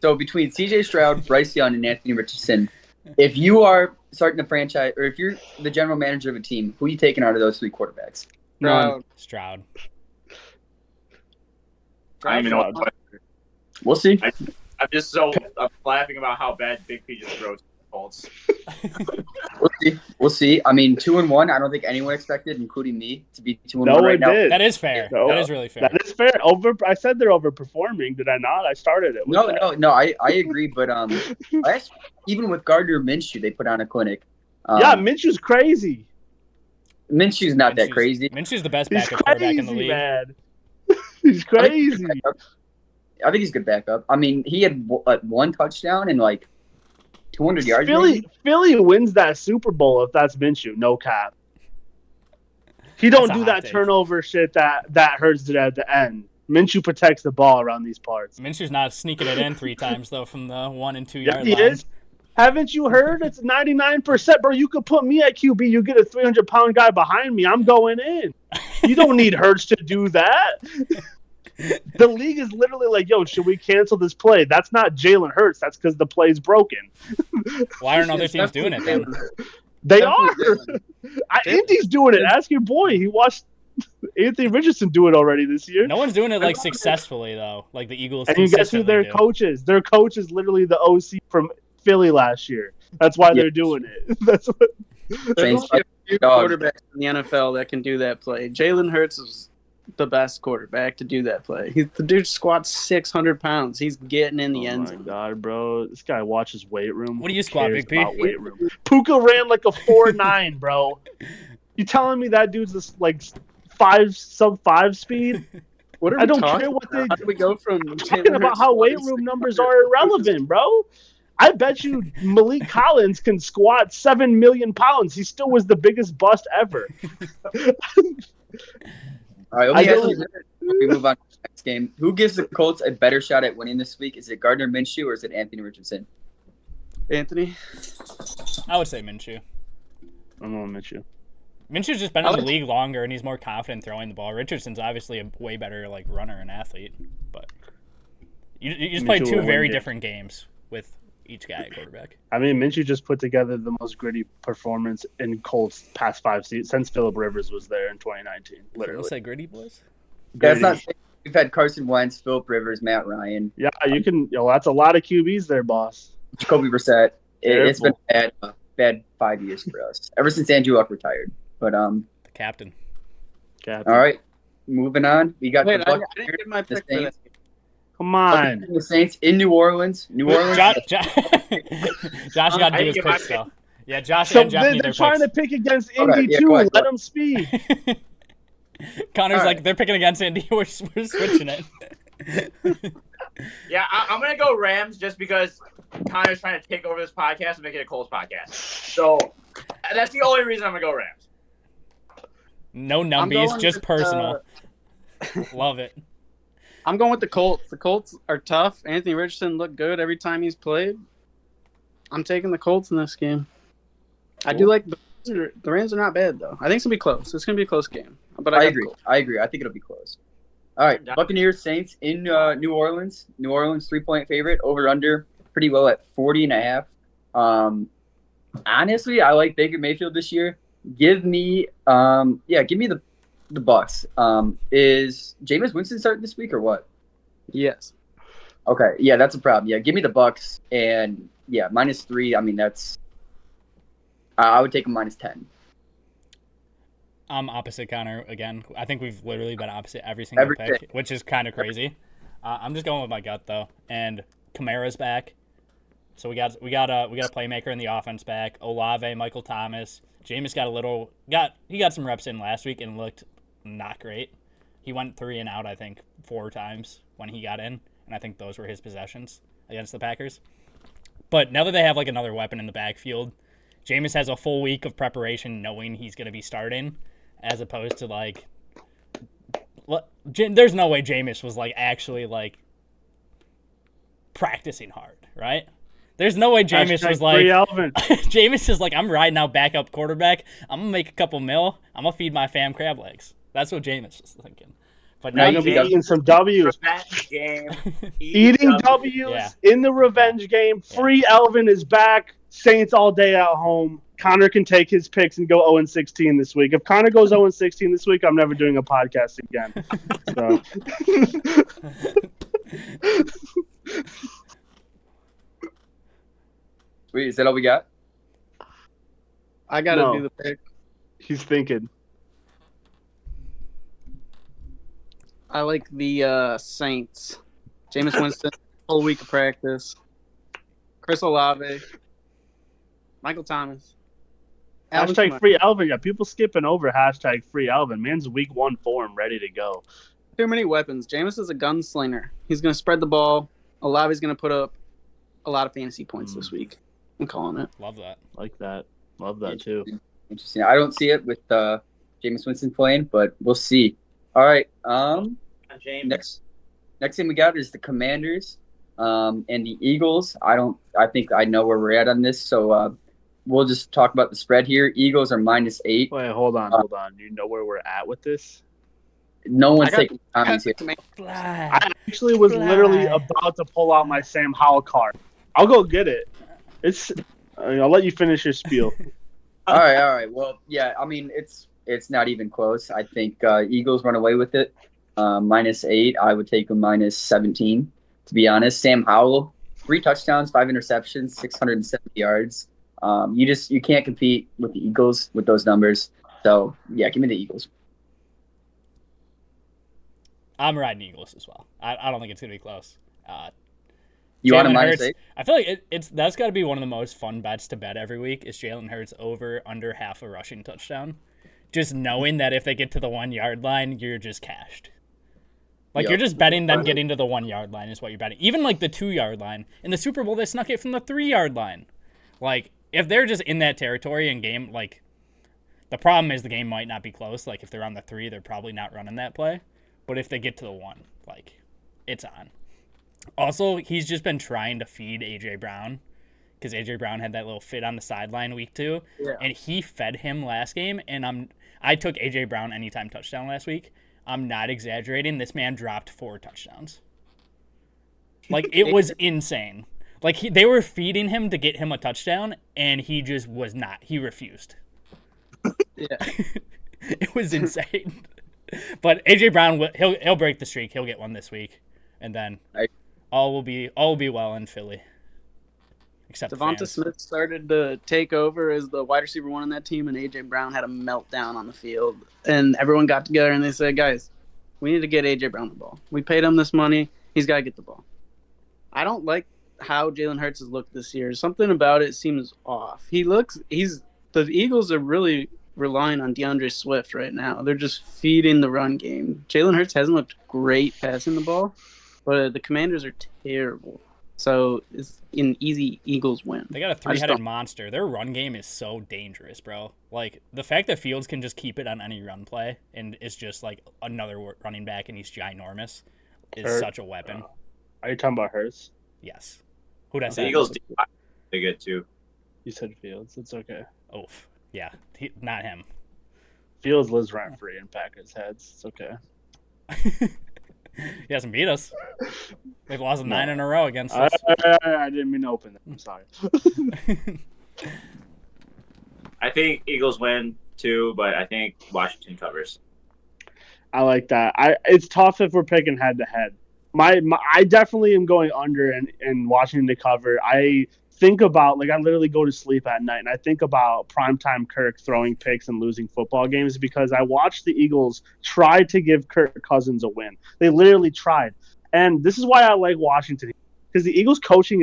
So between C.J. Stroud, Bryce Young, and Anthony Richardson, if you are starting a franchise, or if you're the general manager of a team, who are you taking out of those 3 quarterbacks? None. Stroud. I don't even know what. We'll see. I'm laughing about how bad Big P just wrote the Colts. We'll see. I mean, 2-1. I don't think anyone expected, including me, to be 2-1 No right one now. did. That is fair. No. That is really fair. That is fair. I said they're overperforming. Did I not? I started it. With that. No. I agree, but even with Gardner Minshew, they put on a clinic. Yeah, Minshew's crazy. Minshew's not that crazy. Minshew's the best He's backup quarterback in the crazy, league. man. He's crazy. I think he's a good backup. I mean, he had 1 touchdown and like 200 yards. maybe? Philly wins that Super Bowl if that's Minshew. No cap. He don't That's a do hot that take. turnover shit that hurts it at the end. Minshew protects the ball around these parts. Minshew's not sneaking it in 3 times though from the 1 and 2 Yeah, yard he line. is. Haven't you heard? It's 99%, bro. You could put me at QB. You get a 300-pound guy behind me. I'm going in. You don't need Hurts to do that. The league is literally like, yo, should we cancel this play? That's not Jalen Hurts. That's because the play's broken. Why aren't other It's teams doing it then? definitely They Definitely are. Indy's doing it. Ask your boy. He watched Anthony Richardson do it already this year. No one's doing it like successfully though. Like the Eagles. And you guess who their consistently do. coach is? Their coach is literally the OC from Philly last year. That's why they're doing it. That's what. There's Saints only a few dog. quarterbacks in the NFL that can do that play. Jalen Hurts is the best quarterback to do that play. The dude squats 600 pounds. He's getting in the Oh end my zone. god, bro! This guy watches weight room. What do you Who squat, cares Big P? about weight room? Puka ran like a 4.9, bro. You telling me that dude's this like sub 5 speed? What are I we don't talking care what they about? How do we go from talking about how weight room numbers are irrelevant, bro. I bet you Malik Collins can squat 7 million pounds. He still was the biggest bust ever. All right, let I me ask don't- you this before we move on to the next game. Who gives the Colts a better shot at winning this week? Is it Gardner Minshew or is it Anthony Richardson? Anthony? I would say Minshew. I'm gonna admit you. Minshew's just been in the league longer and he's more confident throwing the ball. Richardson's obviously a way better like runner and athlete, but you just played Minshew 2 will very win games. different games with each guy at quarterback. I mean, Minshew just put together the most gritty performance in Colts past 5 seasons since Phillip Rivers was there in 2019. Let's Literally. say gritty boys. That's not Gritty. saying we've had Carson Wentz, Philip Rivers, Matt Ryan, Yeah, you can. Yo, that's a lot of QBs there, boss. Jacoby Brissett. It's been Careful. a bad 5 years for us ever since Andrew Luck retired. But The captain. Captain. all right, moving on. We got Wait, the I Buccaneers, didn't get my the pick for that. Saints. Come on. The Saints in New Orleans. New Orleans. Josh got to I do his didn't get my picks pick. though. Yeah, Josh So and Jeff they're need their trying picks. to pick against Okay, Indy yeah, too. go ahead, Let go them speed. Connor's All like right. they're picking against Indy. We're switching it. Yeah, I'm gonna go Rams just because Connor's trying to take over this podcast and make it a Colts podcast. So that's the only reason I'm gonna go Rams. No I'm numbies, going just with, personal. Love it. I'm going with the Colts. The Colts are tough. Anthony Richardson looked good every time he's played. I'm taking the Colts in this game. I do like the Rams are not bad though. I think it's gonna be close. It's gonna be a close game. But I got the agree. Colts. I agree. I think it'll be close. All right, Buccaneers Saints in New Orleans. New Orleans 3-point favorite. Over under pretty low at 40.5. Honestly, I like Baker Mayfield this year. Give me give me the Bucks. Is Jameis Winston starting this week or what? Yes. Okay, yeah, that's a problem. Yeah, give me the Bucks and yeah, -3. I mean, that's I would take a -10. I'm opposite Connor again. I think we've literally been opposite every single pick, Everything. which is kind of crazy. I'm just going with my gut though, and Kamara's back, so we got a playmaker in the offense back. Olave, Michael Thomas, Jameis he got some reps in last week and looked not great. He went 3 and out I think 4 times when he got in, and I think those were his possessions against the Packers. But now that they have like another weapon in the backfield, Jameis has a full week of preparation knowing he's going to be starting, as opposed to like, there's no way Jameis was like actually like practicing hard, right? There's no way Jameis was like, Free Alvin. Jameis is like, I'm riding out backup quarterback. I'm gonna make a couple mil. I'm gonna feed my fam crab legs. That's what Jameis was thinking. But Now now Gonna be Jameis- eating some W's. Revenge game. Eating W's Yeah. in the revenge game. Free Alvin is back. Saints all day at home. Connor can take his picks and go 0-16 this week. If Connor goes 0-16 this week, I'm never doing a podcast again. So. Sweet, is that all we got? I gotta No. do the pick. He's thinking. I like the Saints. Jameis Winston, whole week of practice. Chris Olave, Michael Thomas. Alvin Hashtag Kamara. free Alvin. Yeah, people skipping over hashtag free Alvin. Man's week 1 form ready to go. Too many weapons. Jameis is a gunslinger. He's going to spread the ball. Olave's going to put up a lot of fantasy points this week. I'm calling it. love that. Like that. Love that too. Interesting. I don't see it with Jameis Winston playing, but we'll see. All right. James. Next thing we got is the Commanders, and the Eagles. I think I know where we're at on this, so we'll just talk about the spread here. Eagles are -8. Wait, hold on. You know where we're at with this? No one's I got- taking Tommy's here. I actually was literally about to pull out my Sam Howell card. I'll go get it. I'll let you finish your spiel. All right. Well, yeah. I mean, it's not even close. I think Eagles run away with it. -8. I would take them -17. To be honest, Sam Howell, 3 touchdowns, 5 interceptions, 670 yards. You can't compete with the Eagles with those numbers. So yeah, give me the Eagles. I'm riding Eagles as well. I don't think it's gonna be close. You want a Jalen Hurts, -8? I feel like that's got to be one of the most fun bets to bet every week. Is Jalen Hurts over under half a rushing touchdown? Just knowing that if they get to the 1 yard line, you're just cashed. Like Yep. you're just betting them getting to the 1 yard line is what you're betting. Even like the 2 yard line in the Super Bowl, they snuck it from the 3 yard line. Like if they're just in that territory and game, like the problem is the game might not be close. Like if they're on the 3, they're probably not running that play. But if they get to the 1, like it's on. Also, he's just been trying to feed A.J. Brown because A.J. Brown had that little fit on the sideline week 2. Yeah. And he fed him last game. And I took A.J. Brown anytime touchdown last week. I'm not exaggerating. This man dropped 4 touchdowns. Like, it was insane. Like, they were feeding him to get him a touchdown, and he just was not. He refused. Yeah. It was insane. But A.J. Brown, he'll break the streak. He'll get one this week. And then all will be well in Philly. Except Devonta fans. Smith started to take over as the wide receiver 1 on that team, and A.J. Brown had a meltdown on the field. And everyone got together and they said, guys, we need to get A.J. Brown the ball. We paid him this money. He's got to get the ball. I don't like how Jalen Hurts has looked this year. Something about it seems off. The Eagles are really relying on DeAndre Swift right now. They're just feeding the run game. Jalen Hurts hasn't looked great passing the ball, but the Commanders are terrible. So it's an easy Eagles win. They got a 3-headed monster. Their run game is so dangerous, bro. Like, the fact that Fields can just keep it on any run play and is just, like, another running back and he's ginormous is such a weapon. Are you talking about Hurts? Yes. Who'd I The say? Eagles, they're good too. You said Fields. It's okay. Oof. Yeah. Not him. Fields lives rent free in Packers' heads. It's okay. He hasn't beat us. They've lost 9 in a row against us. I didn't mean to open that. I'm sorry. I think Eagles win too, but I think Washington covers. I like that. It's tough if we're picking head to head. I definitely am going under and Washington to cover. I think about, like, I literally go to sleep at night and I think about primetime Kirk throwing picks and losing football games because I watched the Eagles try to give Kirk Cousins a win. They literally tried. And this is why I like Washington, because the Eagles coaching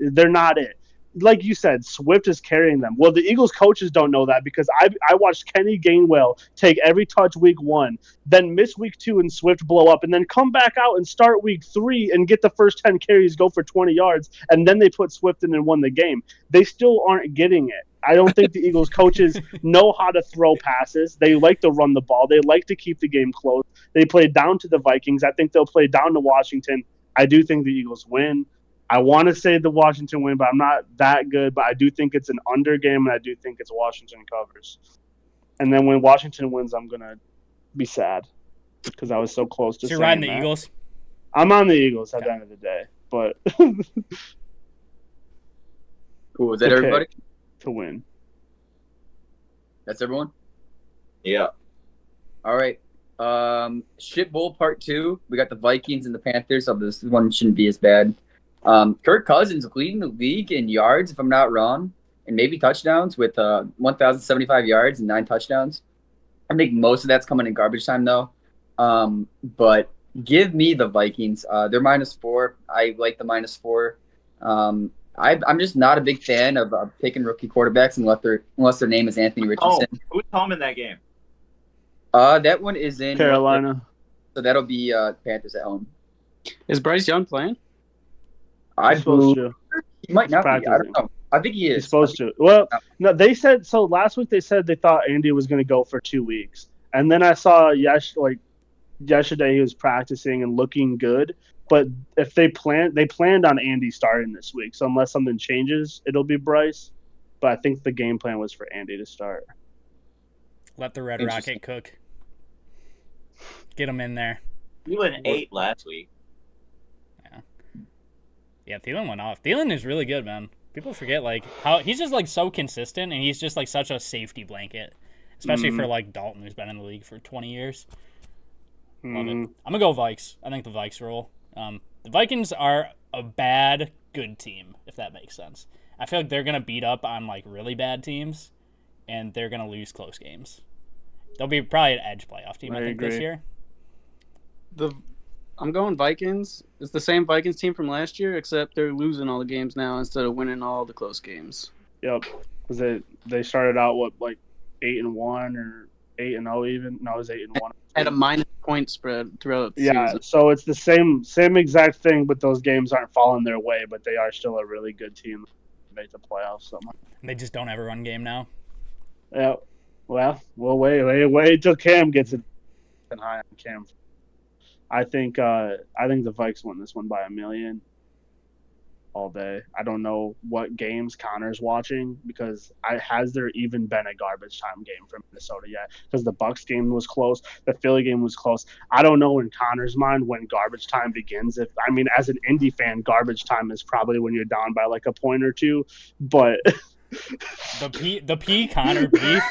they're not it. Like you said, Swift is carrying them. Well, the Eagles coaches don't know that because I watched Kenny Gainwell take every touch week 1, then miss week 2 and Swift blow up, and then come back out and start week 3 and get the first 10 carries, go for 20 yards, and then they put Swift in and won the game. They still aren't getting it. I don't think the Eagles coaches know how to throw passes. They like to run the ball. They like to keep the game close. They play down to the Vikings. I think they'll play down to Washington. I do think the Eagles win. I want to say the Washington win, but I'm not that good. But I do think it's an under game, and I do think it's Washington covers. And then when Washington wins, I'm going to be sad because I was so close to So you're saying riding the that. Eagles? I'm on the Eagles at the end of the day, but Cool. Is that Okay. everybody? to win. That's everyone? Yeah. All right. Shit Bowl Part 2. We got the Vikings and the Panthers, so this one shouldn't be as bad. Kirk Cousins leading the league in yards, if I'm not wrong, and maybe touchdowns with 1,075 yards and 9 touchdowns. I think most of that's coming in garbage time, though. But give me the Vikings. They're -4. I like the -4. I'm just not a big fan of picking rookie quarterbacks unless their name is Anthony Oh, Richardson. who's home in that game? That one is in Carolina. so that'll be Panthers at home. Is Bryce Young playing? I Supposed believe to. he might not be. I Practicing. don't know. I think he is. He's supposed to. Well, no, they said so. Last week they said they thought Andy was going to go for 2 weeks, and then I saw yesterday he was practicing and looking good. But if they planned on Andy starting this week, so unless something changes, it'll be Bryce. But I think the game plan was for Andy to start. Let the Red Rocket cook. Get him in there. Thielen 8 last week. Yeah, Thielen went off. Thielen is really good, man. People forget like how he's just like so consistent, and he's just like such a safety blanket, especially for like Dalton, who's been in the league for 20 years. Love it. I'm gonna go Vikes. I think the Vikes roll. The Vikings are a bad good team, if that makes sense. I feel like they're gonna beat up on like really bad teams, and they're gonna lose close games. They'll be probably an edge playoff team, I think, this year. I'm going Vikings. It's the same Vikings team from last year, except they're losing all the games now instead of winning all the close games. Yep, because they started out 8-1 or 8-0 even. No, it was 8-1. At a minus point spread throughout the season. So it's the same exact thing, but those games aren't falling their way. But they are still a really good team to make the playoffs. Somehow. They just don't ever run game now. Yeah. Well, we'll wait till Cam gets it high on Cam. I think the Vikes win this one by 1 million all day. I don't know what games Connor's watching because has there even been a garbage time game for Minnesota yet? Because the Bucks game was close, the Philly game was close. I don't know in Connor's mind when garbage time begins. As an Indy fan, garbage time is probably when you're down by like a point or two, but. The P Connor beef.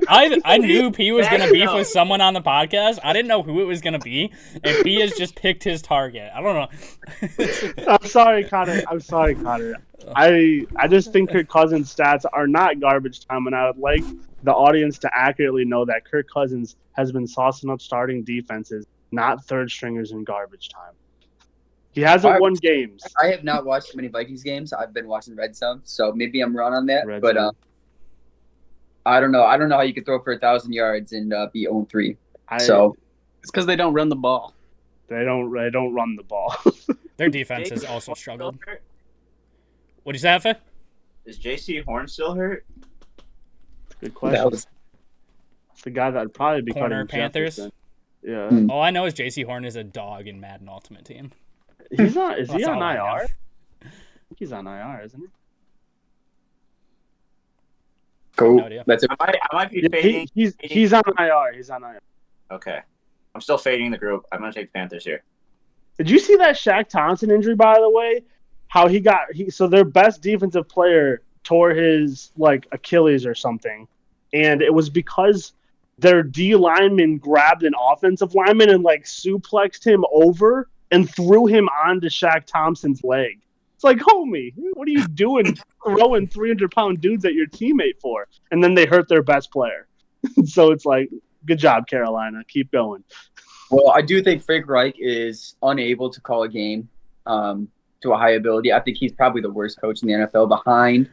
I knew P was gonna beef with someone on the podcast. I didn't know who it was gonna be, and P has just picked his target. I don't know. I'm sorry, Connor. I just think Kirk Cousins' stats are not garbage time, and I would like the audience to accurately know that Kirk Cousins has been saucing up starting defenses, not third stringers in garbage time. He hasn't won games. I have not watched many Vikings games. I've been watching Red Zone, so maybe I'm wrong on that. I don't know. I don't know how you could throw for 1,000 yards and be 0-3. So it's because they don't run the ball. They don't run the ball. Their defense has also struggled. What do you say, Hefe? Is J.C. Horn still hurt? Good question. That's the guy that would probably be corner Panthers. Jefferson. Yeah. All I know is J.C. Horn is a dog in Madden Ultimate Team. He's not. Is he on IR? I think he's on IR, isn't he? Cool. No idea. That's it. I might be fading. He's on IR. He's on IR. Okay. I'm still fading the group. I'm going to take the Panthers here. Did you see that Shaq Thompson injury, by the way? How so their best defensive player tore his Achilles or something, and it was because their D lineman grabbed an offensive lineman and suplexed him over and threw him onto Shaq Thompson's leg. It's like, homie, what are you doing throwing 300-pound dudes at your teammate for? And then they hurt their best player. So it's like, good job, Carolina. Keep going. Well, I do think Frank Reich is unable to call a game to a high ability. I think he's probably the worst coach in the NFL behind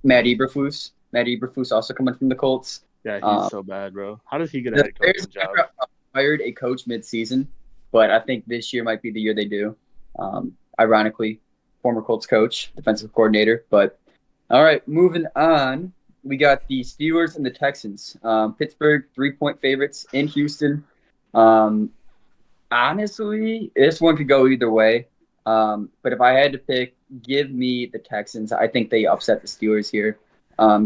Matt Eberflus. Matt Eberflus also coming from the Colts. Yeah, he's so bad, bro. How does he get a head coaching job? Hired a coach mid-season, but I think this year might be the year they do. Ironically, former Colts coach, defensive coordinator. But all right, moving on. We got the Steelers and the Texans. Pittsburgh 3-point favorites in Houston. Honestly, this one could go either way. But if I had to pick, give me the Texans. I think they upset the Steelers here.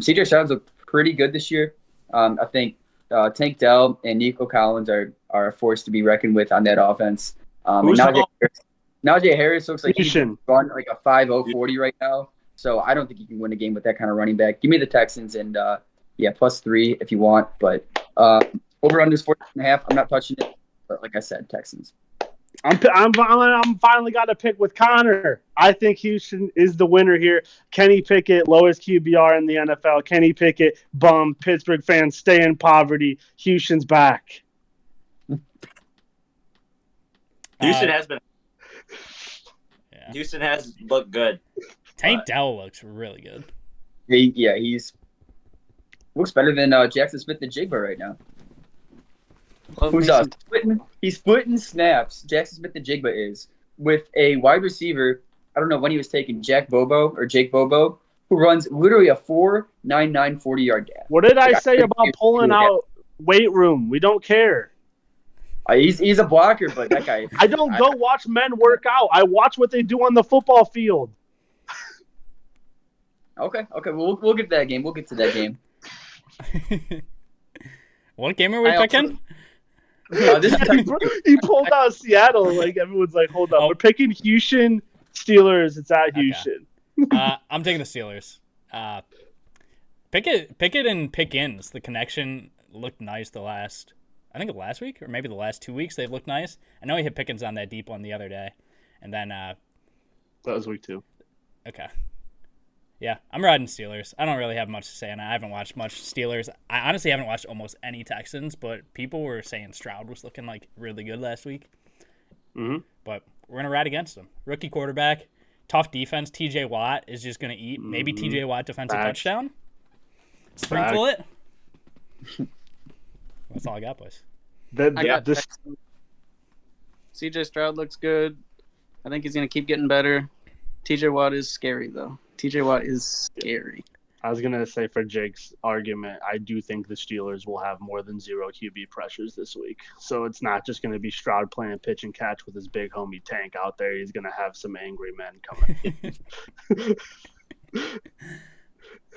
C.J. Stroud's look pretty good this year. I think Tank Dell and Nico Collins are a force to be reckoned with on that offense. Najee Harris looks like he's run like a 5.0 40 right now. So I don't think you can win a game with that kind of running back. Give me the Texans and +3 if you want. But over under 14.5, I'm not touching it. But like I said, Texans. I'm finally got to pick with Connor. I think Houston is the winner here. Kenny Pickett, lowest QBR in the NFL. Kenny Pickett, bum. Pittsburgh fans stay in poverty. Houston's back. Houston has been. Yeah. Houston has looked good. Tank Dell looks really good. He's looks better than Jackson Smith-Njigba right now. He's splitting snaps. Jackson Smith-Njigba is with a wide receiver. I don't know when he was taken, Jake Bobo, who runs literally a 4.99 40-yard dash. What did I Like, say think about he's pulling doing it. out weight room? We don't care. He's a blocker, but that guy. I don't go watch men work out. I watch what they do on the football field. Okay. We'll get to that game. We'll get to that game. What game are we I also- picking? This is He pulled out Seattle. Like everyone's like, hold up, Oh. we're picking Houston Steelers. It's at Okay. Houston. I'm taking the Steelers. Pickett and Pickens. The connection looked nice I think last week or maybe the last 2 weeks they've looked nice. I know he hit Pickens on that deep one the other day, and then That was week 2. okay. Yeah, I'm riding Steelers. I don't really have much to say on it. I haven't watched much Steelers. I honestly haven't watched almost any Texans, but people were saying Stroud was looking like really good last week. Mhm. But we're going to ride against him. Rookie quarterback, tough defense. TJ Watt is just going to eat. Maybe TJ Watt defensive Facts. touchdown. Sprinkle it. That's all I got, boys. I got This CJ Stroud looks good. I think he's going to keep getting better. TJ Watt is scary, though. TJ Watt is scary. I was gonna say for Jake's argument, I do think the Steelers will have more than 0 QB pressures this week. So it's not just gonna be Stroud playing pitch and catch with his big homie Tank out there. He's gonna have some angry men coming.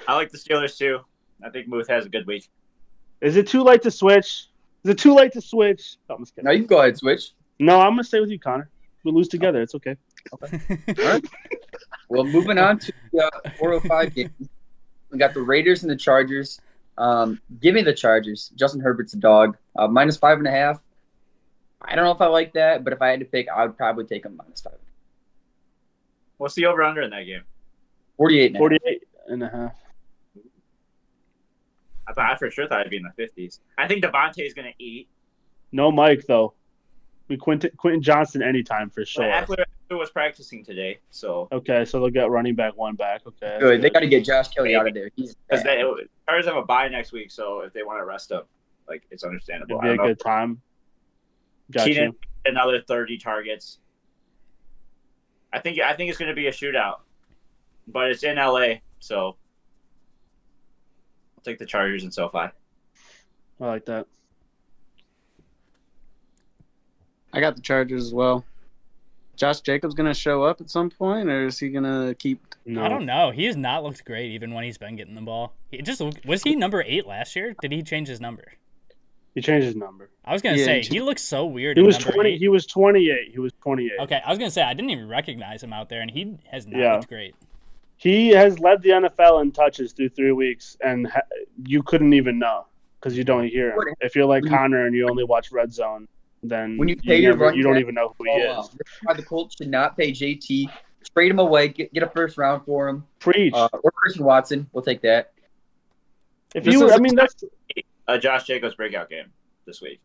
I like the Steelers too. I think Muth has a good week. Is it too late to switch? Is it too late to switch? Oh, I'm just kidding. No, you can go ahead, switch. No, I'm gonna stay with you, Connor. We lose together. It's okay. All right. Well, moving on to the 405 game. We got the Raiders and the Chargers. Give me the Chargers. Justin Herbert's a dog. Minus 5.5. I don't know if I like that, but if I had to pick, I would probably take him minus 5. What's the over/under in that game? 48.5. 48.5. I for sure thought it'd be in the 50s. I think Devontae's going to eat. No Mike though. We Quentin Johnson anytime for sure. Eckler was practicing today, so Okay, so they'll get running back 1 back. Okay. Good. They got to get Josh Kelly out of there. He's because bad. the Chargers have a bye next week, so if they want to rest up, like it's understandable. It'd be a good time. Got Keenan you. another 30 targets. I think it's going to be a shootout, but it's in LA, so I'll take the Chargers and SoFi. I like that. I got the Chargers as well. Josh Jacobs going to show up at some point, or is he going to keep... No. I don't know. He has not looked great even when he's been getting the ball. Was he number 8 last year? Did he change his number? He changed his number. I was gonna Yeah, say he changed- he looks so weird. He in was number 20. 8. He was 28. He was 28. Okay, I was gonna say I didn't even recognize him out there, and he has not Yeah. looked great. He has led the NFL in touches through 3 weeks, and you couldn't even know because you don't hear him. If you're like Connor and you only watch Red Zone, then When you pay your running you don't back, even know who he is. That's why the Colts should not pay JT. Trade him away. Get a first round for him. Preach. Or Christian Watson. We'll take that. If this you, is I mean, that's A Josh Jacobs breakout game this week.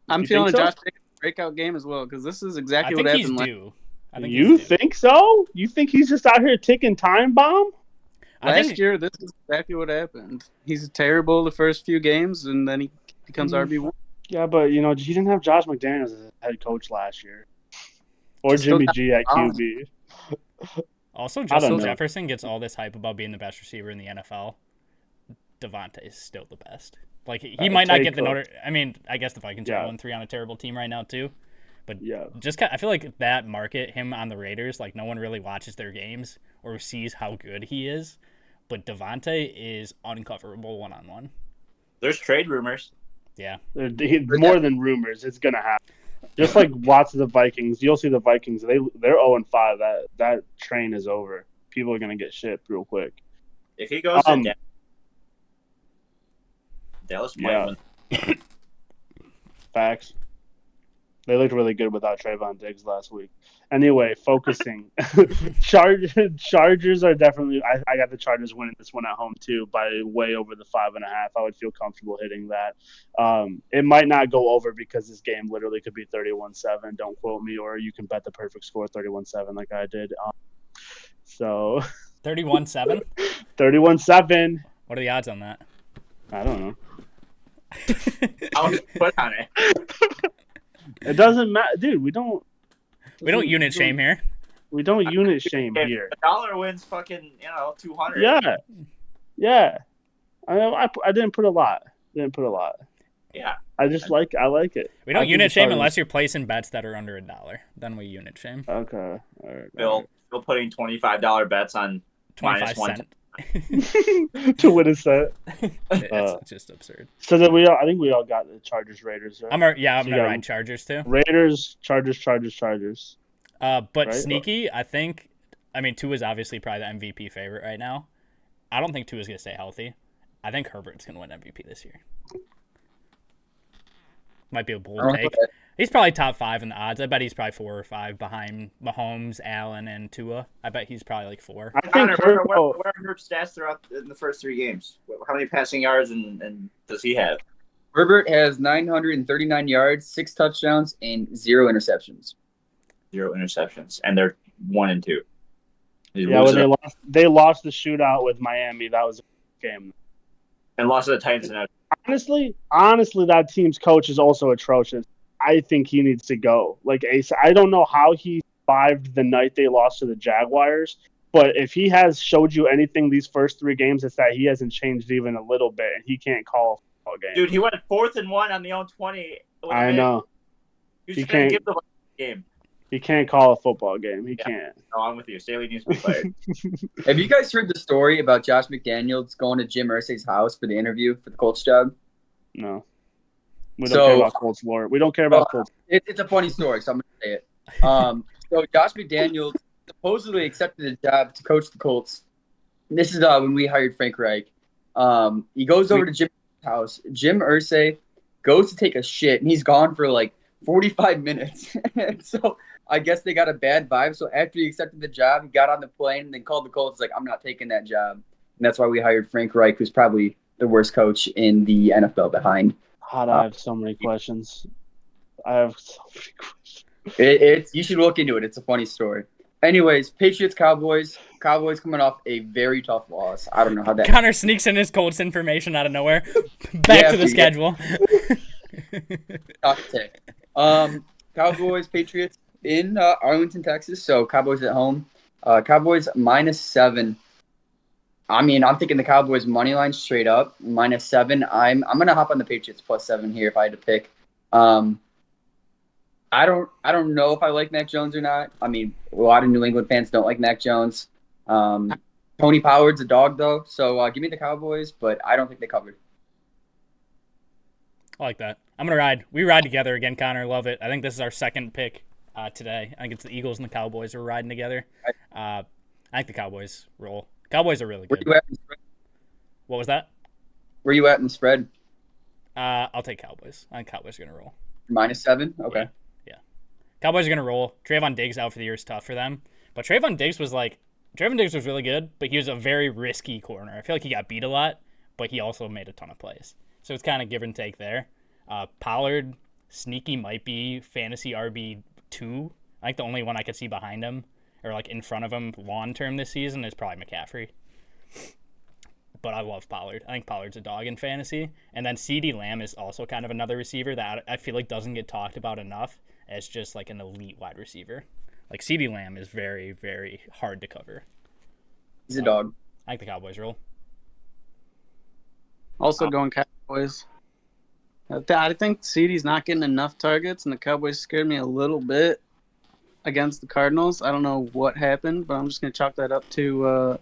I'm You feeling a think so? Josh Jacobs breakout game as well, because this is I exactly think what he's happened due. I think you he's due. think so? You think he's just out here ticking time bomb? I last think year. This is exactly what happened. He's terrible the first few games, and then he becomes RB1. Yeah, but you know he didn't have Josh McDaniels as a head coach last year, or Still Jimmy got G at Tom. QB. also don't Justin know. Jefferson gets all this hype about being the best receiver in the NFL. Devontae is still the best. Like he might not Tay get the Cook. Notre. I mean, I guess the Vikings Yeah. are 1-3 on a terrible team right now too. But Yeah, I feel like that market, him on the Raiders, like no one really watches their games or sees how good he is. But Devontae is uncoverable one-on-one. There's trade rumors. Yeah. more than rumors, it's gonna happen. Just like Watts of the Vikings, you'll see the Vikings. They're 0-5. That train is over. People are gonna get shipped real quick. If he goes Um, to Dallas might yeah. win. Facts. They looked really good without Trayvon Diggs last week. Anyway, focusing. Chargers are definitely. I got the Chargers winning this one at home too by way over the 5.5. I would feel comfortable hitting that. It might not go over because this game literally could be 31-7. Don't quote me, or you can bet the perfect score 31-7 like I did. So 31-7? 31-7. What are the odds on that? I don't know. I'll just put on it. It doesn't matter, dude. We don't We don't unit shame here. We don't unit shame If here. a dollar wins fucking 200. Yeah. I didn't put a lot. Yeah. I like it. We don't I think unit the shame Chargers- unless you're placing bets that are under $1. Then we unit shame. Okay. All right. Still putting $25 bets on 25 -1. cent. To win a set. It's just absurd. So then I think we all got the Chargers Raiders, right? I'm gonna So you ride got Chargers too. Raiders, Chargers. But Right? sneaky, I think. I mean, Tua's obviously probably the MVP favorite right now. I don't think Tua's gonna stay healthy. I think Herbert's gonna win MVP this year. Might be a bold take. He's probably top 5 in the odds. I bet he's probably 4 or 5 behind Mahomes, Allen, and Tua. I bet he's probably like 4. I think Connor, Herbert, where are Herbert's stats throughout in the first 3 games? How many passing yards and does he have? Herbert has 939 yards, 6 touchdowns, and 0 interceptions. 0 interceptions, and they're 1 and 2. yeah, when they lost the shootout with Miami, that was a game. And lost to the Titans. And Honestly, that team's coach is also atrocious. I think he needs to go. Like Ace, I don't know how he survived the night they lost to the Jaguars, but if he has showed you anything these first 3 games, it's that he hasn't changed even a little bit, and he can't call a football game. dude, he went 4th and 1 on the own 20. I know. He He just can't can't- give the game. He can't call a football game. He can't. No, I'm with you. Staley needs to be fired. Have you guys heard the story about Josh McDaniels going to Jim Irsay's house for the interview for the Colts job? No. We don't care about Colts lore. We don't care about Colts. It's a funny story, so I'm going to say it. So Josh McDaniels supposedly accepted a job to coach the Colts. And this is when we hired Frank Reich. He goes over to Jim's house. Jim Irsay goes to take a shit, and he's gone for like 45 minutes. And so I guess they got a bad vibe. So after he accepted the job, he got on the plane and then called the Colts like, I'm not taking that job. And that's why we hired Frank Reich, who's probably the worst coach in the NFL behind. I have so many questions. You should look into it. It's a funny story. Anyways, Patriots, Cowboys. Cowboys coming off a very tough loss. I don't know how that. Connor sneaks in his Colts information out of nowhere. Back to the schedule. Tough take. Cowboys, Patriots in Arlington, Texas. So Cowboys at home. Cowboys -7. I mean, I'm thinking the Cowboys money line straight up -7. I'm gonna hop on the Patriots +7 here if I had to pick. I don't know if I like Mac Jones or not. I mean, a lot of New England fans don't like Mac Jones. Tony Pollard's a dog though, so give me the Cowboys, but I don't think they covered. I like that. I'm gonna ride. We ride together again, Connor. Love it. I think this is our second pick today. I think it's the Eagles and the Cowboys are riding together. I think the Cowboys roll. Cowboys are really good. Where you at in the spread? What was that? Where you at in the spread? I'll take Cowboys. I think Cowboys are gonna roll. -7. Okay. Yeah. Cowboys are gonna roll. Trayvon Diggs out for the year is tough for them, but Trayvon Diggs was really good, but he was a very risky corner. I feel like he got beat a lot, but he also made a ton of plays. So it's kind of give and take there. Pollard, sneaky might be fantasy RB2. I think the only one I could see behind him or like in front of him long term this season is probably McCaffrey. But I love Pollard. I think Pollard's a dog in fantasy. And then CeeDee Lamb is also kind of another receiver that I feel like doesn't get talked about enough as just like an elite wide receiver. Like CeeDee Lamb is very, very hard to cover. He's a dog. I think the Cowboys roll. Also going Cowboys. I think CeeDee's not getting enough targets, and the Cowboys scared me a little bit against the Cardinals. I don't know what happened, but I'm just going to chalk that up to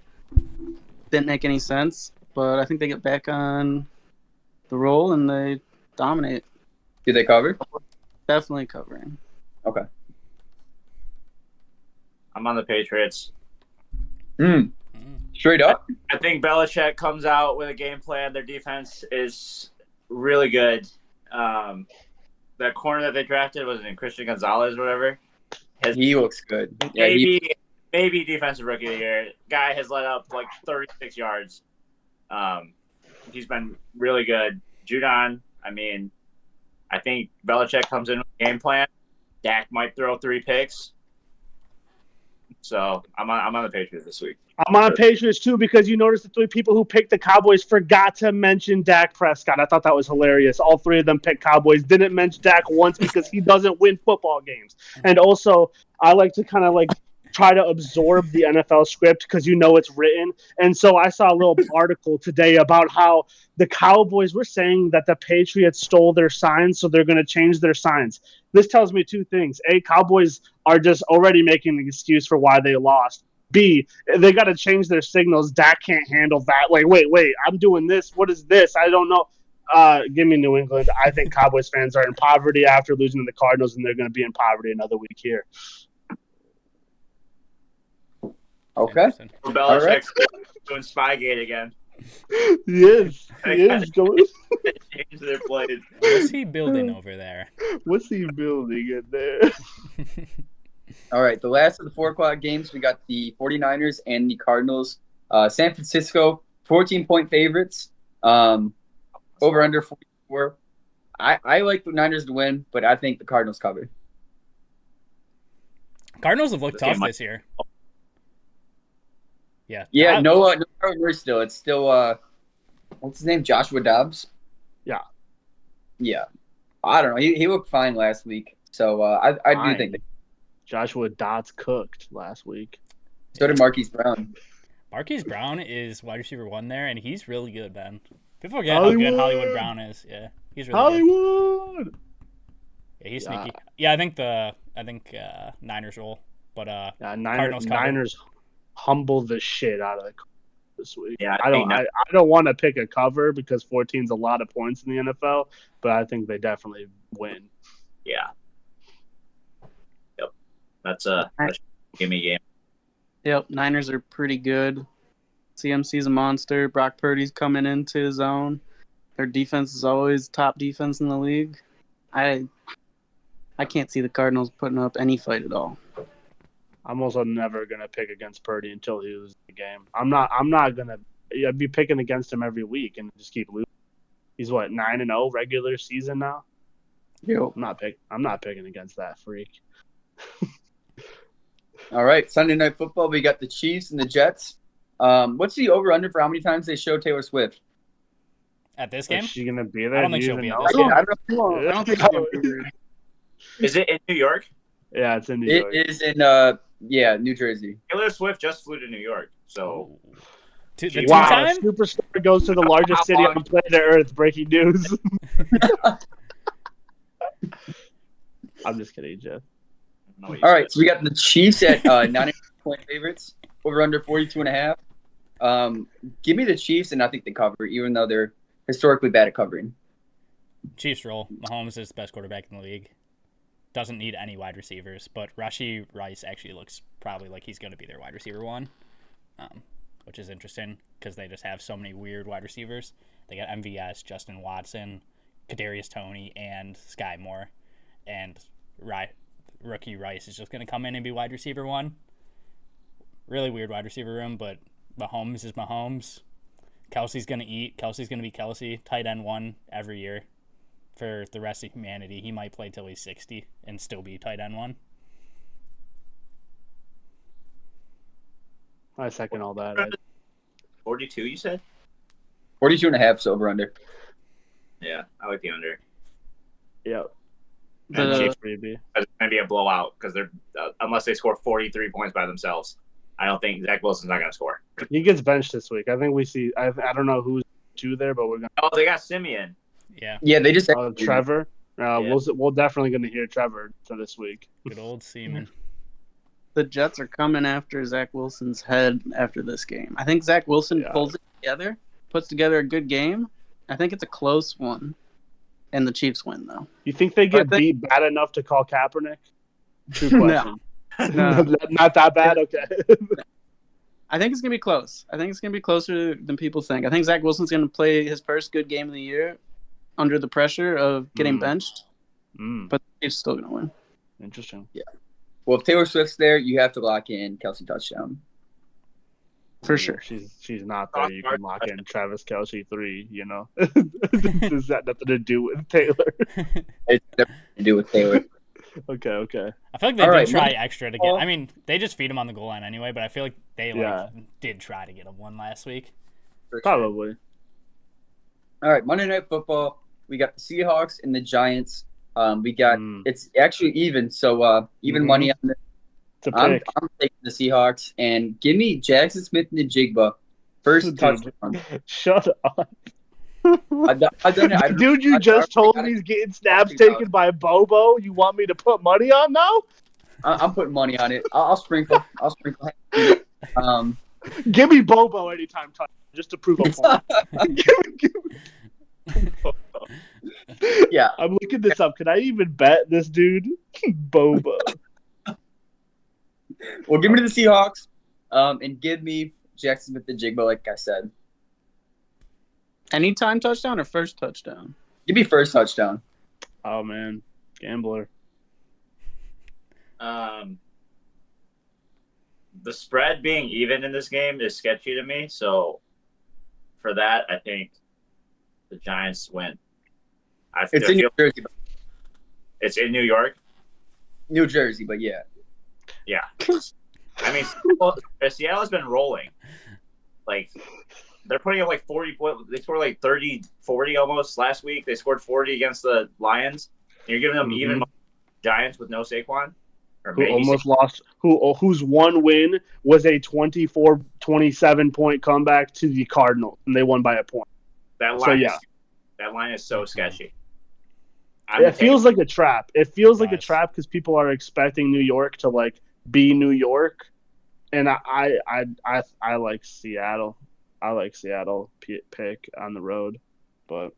didn't make any sense. But I think they get back on the roll, and they dominate. Do they cover? Definitely covering. Okay. I'm on the Patriots. Straight up? I think Belichick comes out with a game plan. Their defense is really good. That corner that they drafted was in Christian Gonzalez or whatever. He looks good. Yeah, Maybe defensive rookie of the year. Guy has let up like 36 yards. He's been really good. Judon, I mean, I think Belichick comes in with a game plan. Dak might throw 3 picks. So I'm on the Patriots this week. I'm on Patriots too because you notice the 3 people who picked the Cowboys forgot to mention Dak Prescott. I thought that was hilarious. All 3 of them picked Cowboys. Didn't mention Dak once because he doesn't win football games. And also, I like to kind of like try to absorb the NFL script because you know it's written. And so I saw a little article today about how the Cowboys were saying that the Patriots stole their signs, so they're going to change their signs. This tells me two things. A, Cowboys are just already making an excuse for why they lost. B, they got to change their signals. Dak can't handle that. Like, wait, I'm doing this. What is this? I don't know. Give me New England. I think Cowboys fans are in poverty after losing to the Cardinals, and they're going to be in poverty another week here. Okay. Belichick's doing Spygate again. Yes, he is going. Change their plays. What's he building over there? What's he building in there? All right, the last of the 4 o'clock games, we got the 49ers and the Cardinals. San Francisco, 14-point favorites. Over under 44. I like the Niners to win, but I think the Cardinals cover. Cardinals have looked tough this year. Yeah. Yeah, no Kyler Murray still. It's still what's his name? Joshua Dobbs. Yeah. Yeah. I don't know. He looked fine last week, so I do think that. Joshua Dobbs cooked last week. So did Marquise Brown. Marquise Brown is wide receiver 1 there, and he's really good, man. People forget how good Hollywood Brown is. Yeah, he's really good. Yeah, he's sneaky. Yeah, I think Niners roll, but Niners humble the shit out of the this week. Yeah, I don't want to pick a cover because 14's a lot of points in the NFL, but I think they definitely win. Yeah. Yep. That's a gimme game. Yep, Niners are pretty good. CMC's a monster. Brock Purdy's coming into his own. Their defense is always top defense in the league. I can't see the Cardinals putting up any fight at all. I'm also never gonna pick against Purdy until he loses the game. I'm not gonna. I'd be picking against him every week and just keep losing. He's what 9-0 regular season now. Yep. I'm not picking against that freak. All right, Sunday Night Football. We got the Chiefs and the Jets. What's the over/under for how many times they show Taylor Swift? At this game? Is she gonna be there? I don't think she'll be at I this game. don't think so. Is it in New York? Yeah, it's in New York. It is in New Jersey. Taylor Swift just flew to New York, so The two Wow, time? superstar goes to the largest city on planet Earth. Breaking news. I'm just kidding, Jeff. I don't know what you All said. right, so we got the Chiefs at 90-point favorites, over under 42.5. Give me the Chiefs, and I think they cover, even though they're historically bad at covering. Chiefs roll. Mahomes is the best quarterback in the league. Doesn't need any wide receivers, but Rashee Rice actually looks probably like he's going to be their wide receiver 1, which is interesting because they just have so many weird wide receivers. They got MVS, Justin Watson, Kadarius Toney, and Sky Moore, and rookie Rice is just going to come in and be wide receiver 1. Really weird wide receiver room, but Mahomes is Mahomes. Kelsey's going to eat. Kelsey's going to be Kelsey. Tight end 1 every year for the rest of humanity. He might play till he's 60 and still be tight end 1. I second all that. 42, you said? 42.5 is over under. Yeah, I like the under. Yep. And The- Chiefs Freebie. it's going to be a blowout because they're unless they score 43 points by themselves. I don't think Zach Wilson's not going to score. He gets benched this week. I think we see. I don't know who's 2 there, but we're gonna. Oh, they got Simeon. Yeah, Yeah, they just Trevor. Yeah. We'll definitely gonna hear Trevor for this week. good old Seaman. The Jets are coming after Zach Wilson's head after this game. I think Zach Wilson pulls it together, puts together a good game. I think it's a close one, and the Chiefs win, though. You think they get beat bad enough to call Kaepernick? True question. No. Not that bad. Okay. I think it's going to be close. I think it's going to be closer than people think. I think Zach Wilson's going to play his first good game of the year under the pressure of getting benched, but the Chiefs still going to win. Interesting. Yeah. Well, if Taylor Swift's there, you have to lock in Kelsey touchdown. For sure. She's not there. You can lock in Travis Kelce 3. You know, does that nothing to do with Taylor? It's nothing to do with Taylor. Okay. I feel like they All did right, try extra to get. I mean, they just feed him on the goal line anyway, but I feel like they did try to get him one last week. For sure. Probably. All right, Monday Night Football. We got the Seahawks and the Giants. We got it's actually even, so even money on this. It's a I'm pick. taking the Seahawks and give me Jackson Smith and the Jigba first Dude. touchdown. Shut up. I've done it. Dude, you just told me he's getting snaps taken by Bobo. You want me to put money on now? I'm putting money on it. I'll sprinkle. Give me Bobo anytime touch just to prove a point. Yeah. I'm looking this up. Can I even bet this dude? Bobo. Well, give me the Seahawks, and give me Jackson Smith and Jigba, like I said. Anytime touchdown or first touchdown? Give me first touchdown. Oh man, gambler. The spread being even in this game is sketchy to me. So for that, I think the Giants win. It's in New Jersey. It's in New York. New Jersey, but yeah. Yeah. I mean, Seattle's been rolling. Like, they're putting up like 40 points. They scored like 30, 40 almost last week. They scored 40 against the Lions. And you're giving them even Giants with no Saquon? Or who almost lost, whose one win was a 24-27 point comeback to the Cardinals, and they won by a point. That line is so sketchy. It feels like a trap. It feels like a trap because people are expecting New York to like be New York, and I like Seattle. I like Seattle pick on the road, but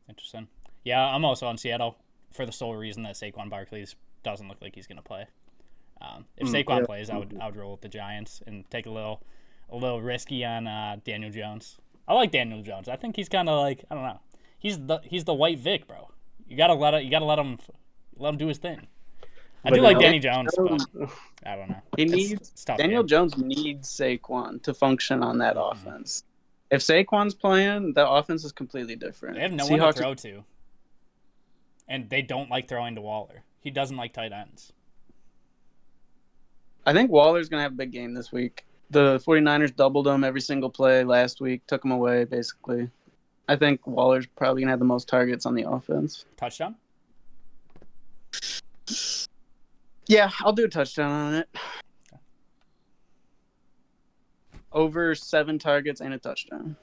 interesting. Yeah, I'm also on Seattle for the sole reason that Saquon Barkley doesn't look like he's going to play. If Saquon plays, I would roll with the Giants and take a little risky on Daniel Jones. I like Daniel Jones. I think he's kind of like, I don't know. He's the white Vic, bro. You gotta let him do his thing. I do like Danny Jones, but I don't know. Daniel Jones needs Saquon to function on that offense. If Saquon's playing, the offense is completely different. They have no one to throw to, and they don't like throwing to Waller. He doesn't like tight ends. I think Waller's going to have a big game this week. The 49ers doubled him every single play last week, took him away, basically. I think Waller's probably going to have the most targets on the offense. Touchdown? Yeah, I'll do a touchdown on it. Okay. Over 7 targets and a touchdown.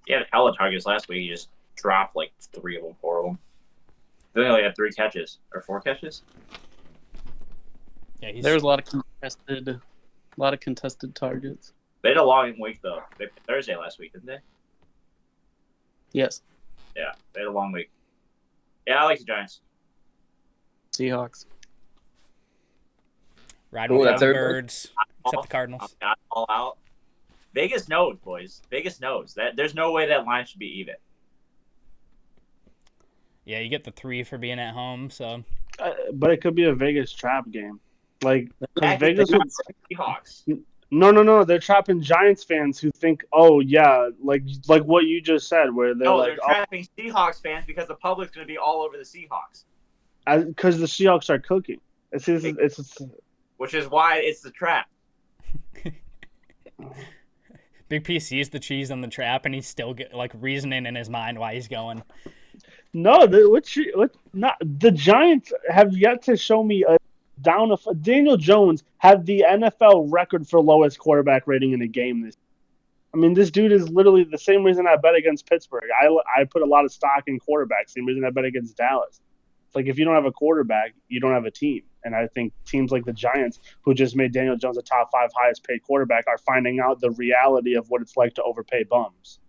He had hella targets last week. He just dropped like 3 of them, 4 of them. They only had 3 catches or 4 catches. Yeah, there was a lot of contested targets. They had a long week though. They played Thursday last week, didn't they? Yes. Yeah, they had a long week. Yeah, I like the Giants. Seahawks. Riding with the birds, except the Cardinals. Got all out. Vegas knows, boys. Vegas knows that there's no way that line should be even. Yeah, you get the 3 for being at home, so. But it could be a Vegas trap game. Like Vegas Seahawks. No. They're trapping Giants fans who think, oh yeah, like what you just said, where they're trapping Seahawks fans because the public's going to be all over the Seahawks. Because the Seahawks are cooking. It's which is why it's the trap. Big P sees the cheese on the trap, and he's still reasoning in his mind why he's going. No, the Giants have yet to show me Daniel Jones had the NFL record for lowest quarterback rating in a game this year. I mean, this dude is literally the same reason I bet against Pittsburgh. I put a lot of stock in quarterbacks. Same reason I bet against Dallas. It's like if you don't have a quarterback, you don't have a team. And I think teams like the Giants, who just made Daniel Jones a top 5 highest paid quarterback, are finding out the reality of what it's like to overpay bums.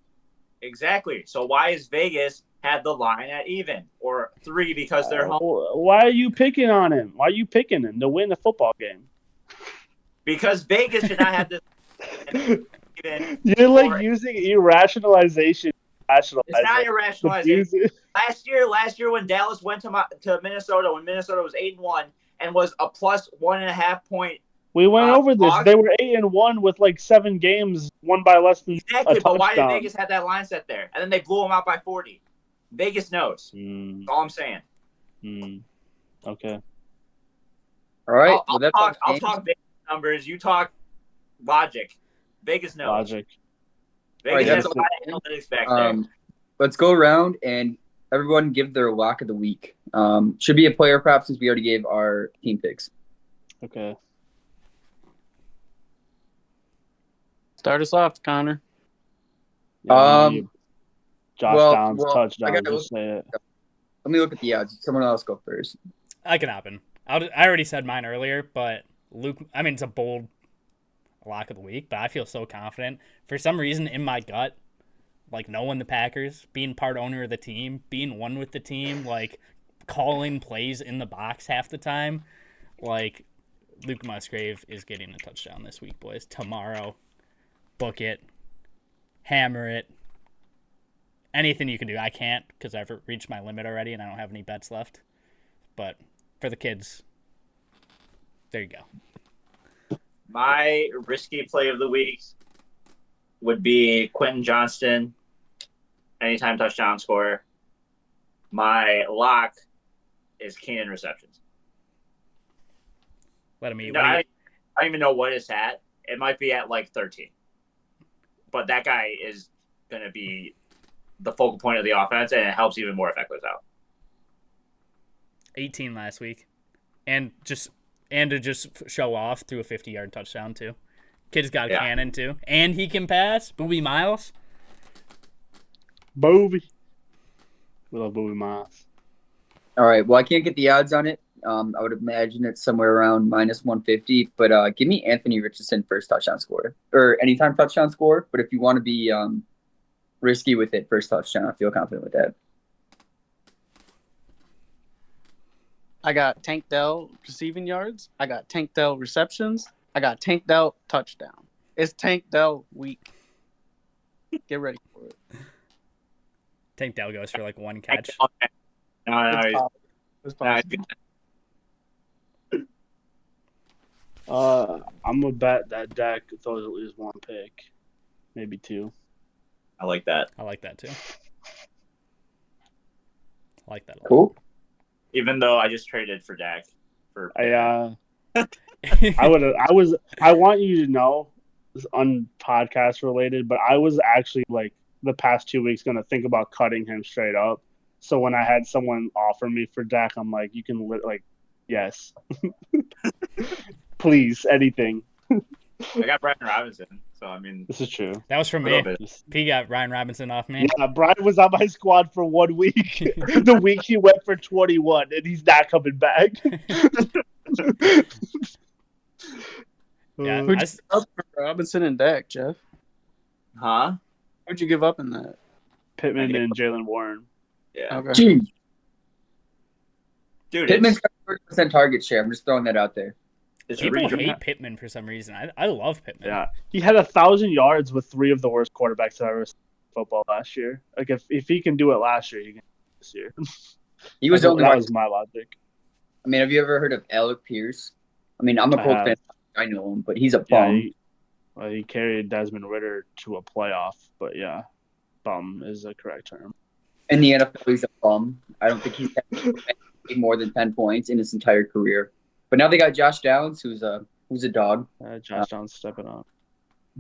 Exactly. So why is Vegas had the line at even or 3 because they're home? Why are you picking on him? Why are you picking him to win the football game? Because Vegas should not have this. You're like using irrationalization. It's not irrationalization. Last year when Dallas went to Minnesota, when Minnesota was 8-1 and was a plus 1.5 point. We went over this. They were 8-1 with like 7 games won by less than exactly. But why did Vegas have that line set there? And then they blew them out by 40. Vegas knows. That's all I'm saying. Okay. All right. I'll talk Vegas numbers. You talk logic. Vegas knows. Logic. Vegas has a lot of analytics back there. Let's go around and everyone give their lock of the week. Should be a player prop since we already gave our team picks. Okay. Start us off, Connor. Yeah, I know Josh well, Downs well, I touchdown. gotta Just say it. Let me look at the odds. Someone else go first. I can happen. I already said mine earlier, but Luke. I mean, it's a bold lock of the week, but I feel so confident. For some reason, in my gut, like knowing the Packers, being part owner of the team, being one with the team, like calling plays in the box half the time, like Luke Musgrave is getting a touchdown this week, boys. Tomorrow, book it, hammer it. Anything you can do. I can't because I've reached my limit already and I don't have any bets left. But for the kids, there you go. My risky play of the week would be Quentin Johnston, anytime touchdown scorer. My lock is Keenan receptions. Let him eat. No, I don't even know what it's at. It might be at like 13. But that guy is going to be the focal point of the offense, and it helps even more if Eckler's out. 18 last week. And to just show off through a 50-yard touchdown, too. Kid's got a cannon, too. And he can pass. Boobie Miles. Boobie. We love Boobie Miles. All right. Well, I can't get the odds on it. I would imagine it's somewhere around minus 150. But give me Anthony Richardson first touchdown scorer or anytime touchdown scorer. But if you want to be risky with it, first touchdown, I feel confident with that. I got Tank Dell receiving yards. I got Tank Dell receptions. I got Tank Dell touchdown. It's Tank Dell week. Get ready for it. Tank Dell goes for like one catch. No, It's possible. I'm gonna bet that Dak throws at least one pick, maybe two. I like that. I like that, too. I like that a lot. Cool. Even though I just traded for Dak. I want you to know, this is unpodcast related, but I was actually like the past 2 weeks gonna think about cutting him straight up. So when I had someone offer me for Dak, I'm like, you can yes, please, anything. I got Brian Robinson, so I mean, This is true. That was from a me. little bit. P got Ryan Robinson off me. Yeah, Brian was on my squad for 1 week. The week he went for 21, and he's not coming back. Yeah, Who'd you give up for Robinson and Dak, Jeff? Huh? Who'd you give up in that? Pittman and Jalen Warren. Yeah. Okay. Dude, it's Pittman's got 30% target share. I'm just throwing that out there. People regional. hate Pittman for some reason. I love Pittman. Yeah, he had 1,000 yards with 3 of the worst quarterbacks I've ever seen in football last year. Like if he can do it last year, he can do it this year. He was that only. was my logic. I mean, have you ever heard of Alec Pierce? I mean, I'm a I Colts have. fan. I know him, but he's a Yeah, bum. he carried Desmond Ritter to a playoff, but yeah, bum is the correct term. In the NFL, he's a bum. I don't think he's had more than 10 points in his entire career. But now they got Josh Downs, who's a dog. Josh Downs stepping up.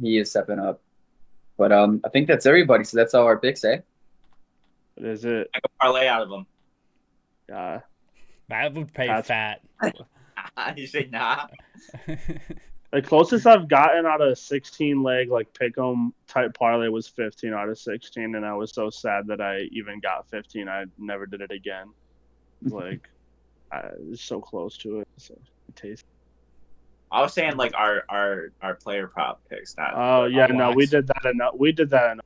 He is stepping up. But I think that's everybody. So that's all our picks, eh? But is it? I can parlay out of them. Yeah. That would pay fat. You say nah. The closest I've gotten out of a 16-leg like pick'em type parlay was 15 out of 16, and I was so sad that I even got 15. I never did it again. Like, it's so close to it. So it tastes. I was saying like our player prop picks, not. Oh yeah, no, we locks. did that enough. We did that enough.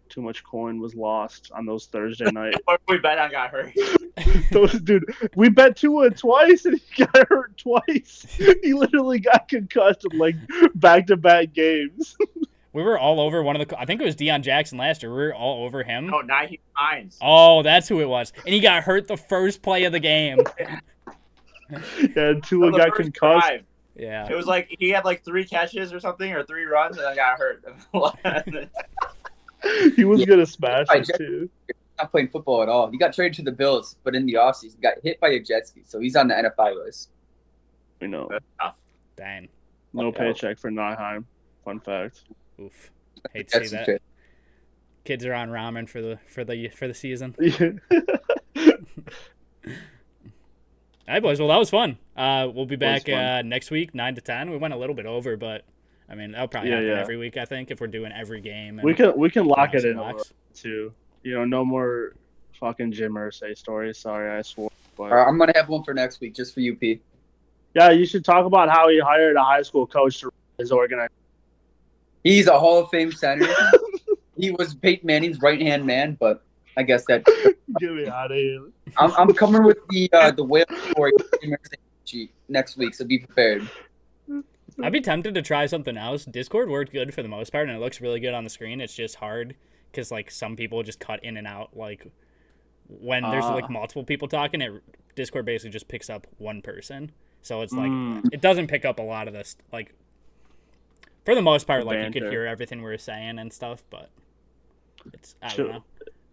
Too much coin was lost on those Thursday night. What we bet on got hurt. Dude, we bet Tua twice and he got hurt twice. He literally got concussed in like back-to-back games. We were all over one of the. I think it was Deion Jackson last year. We were all over him. No, Naheem Hines. Oh, that's who it was. And he got hurt the first play of the game. Yeah, Tua The got first concussed. drive. Yeah. It was like he had like 3 catches or something, or 3 runs, and I got hurt. He was gonna smash I it just- too. Not playing football at all. He got traded to the Bills, but in the offseason, got hit by a jet ski. So he's on the NFI list. We know. That's tough. Dang. No paycheck for Nyheim. Fun fact. Oof. Hate to That's see that. shit. Kids are on ramen for the season. All right, boys. Well, that was fun. We'll be Was back fun. next week, 9 to 10. We went a little bit over, but I mean that'll probably happen every week. I think if we're doing every game. And, We can lock it some in a locks. little too. No more fucking Jim Irsay stories. Sorry, I swore. But... All right, I'm gonna have one for next week just for you, P. Yeah, you should talk about how he hired a high school coach to run his organization. He's a Hall of Fame center. He was Peyton Manning's right-hand man, but I guess that Get me out of here. I'm coming with the whale story sheet next week, so be prepared. I'd be tempted to try something else. Discord worked good for the most part, and it looks really good on the screen. It's just hard because like some people just cut in and out. Like when there's like multiple people talking, Discord basically just picks up one person. So it's like it doesn't pick up a lot of this. Like for the most part, like you could hear everything we were saying and stuff, but it's I don't know.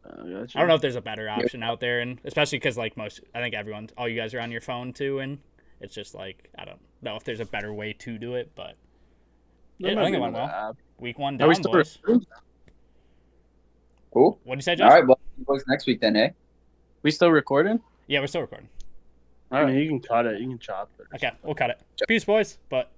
I don't know if there's a better option out there, and especially because like I think all you guys are on your phone too, and it's just like I don't know if there's a better way to do it, but I think it went well. Week 1 down, boys. Cool. What did you say, Josh? All right, well, it goes next week then, eh? We still recording? Yeah, we're still recording. I mean, you can cut it. You can chop it. Okay, we'll cut it. Peace, boys. But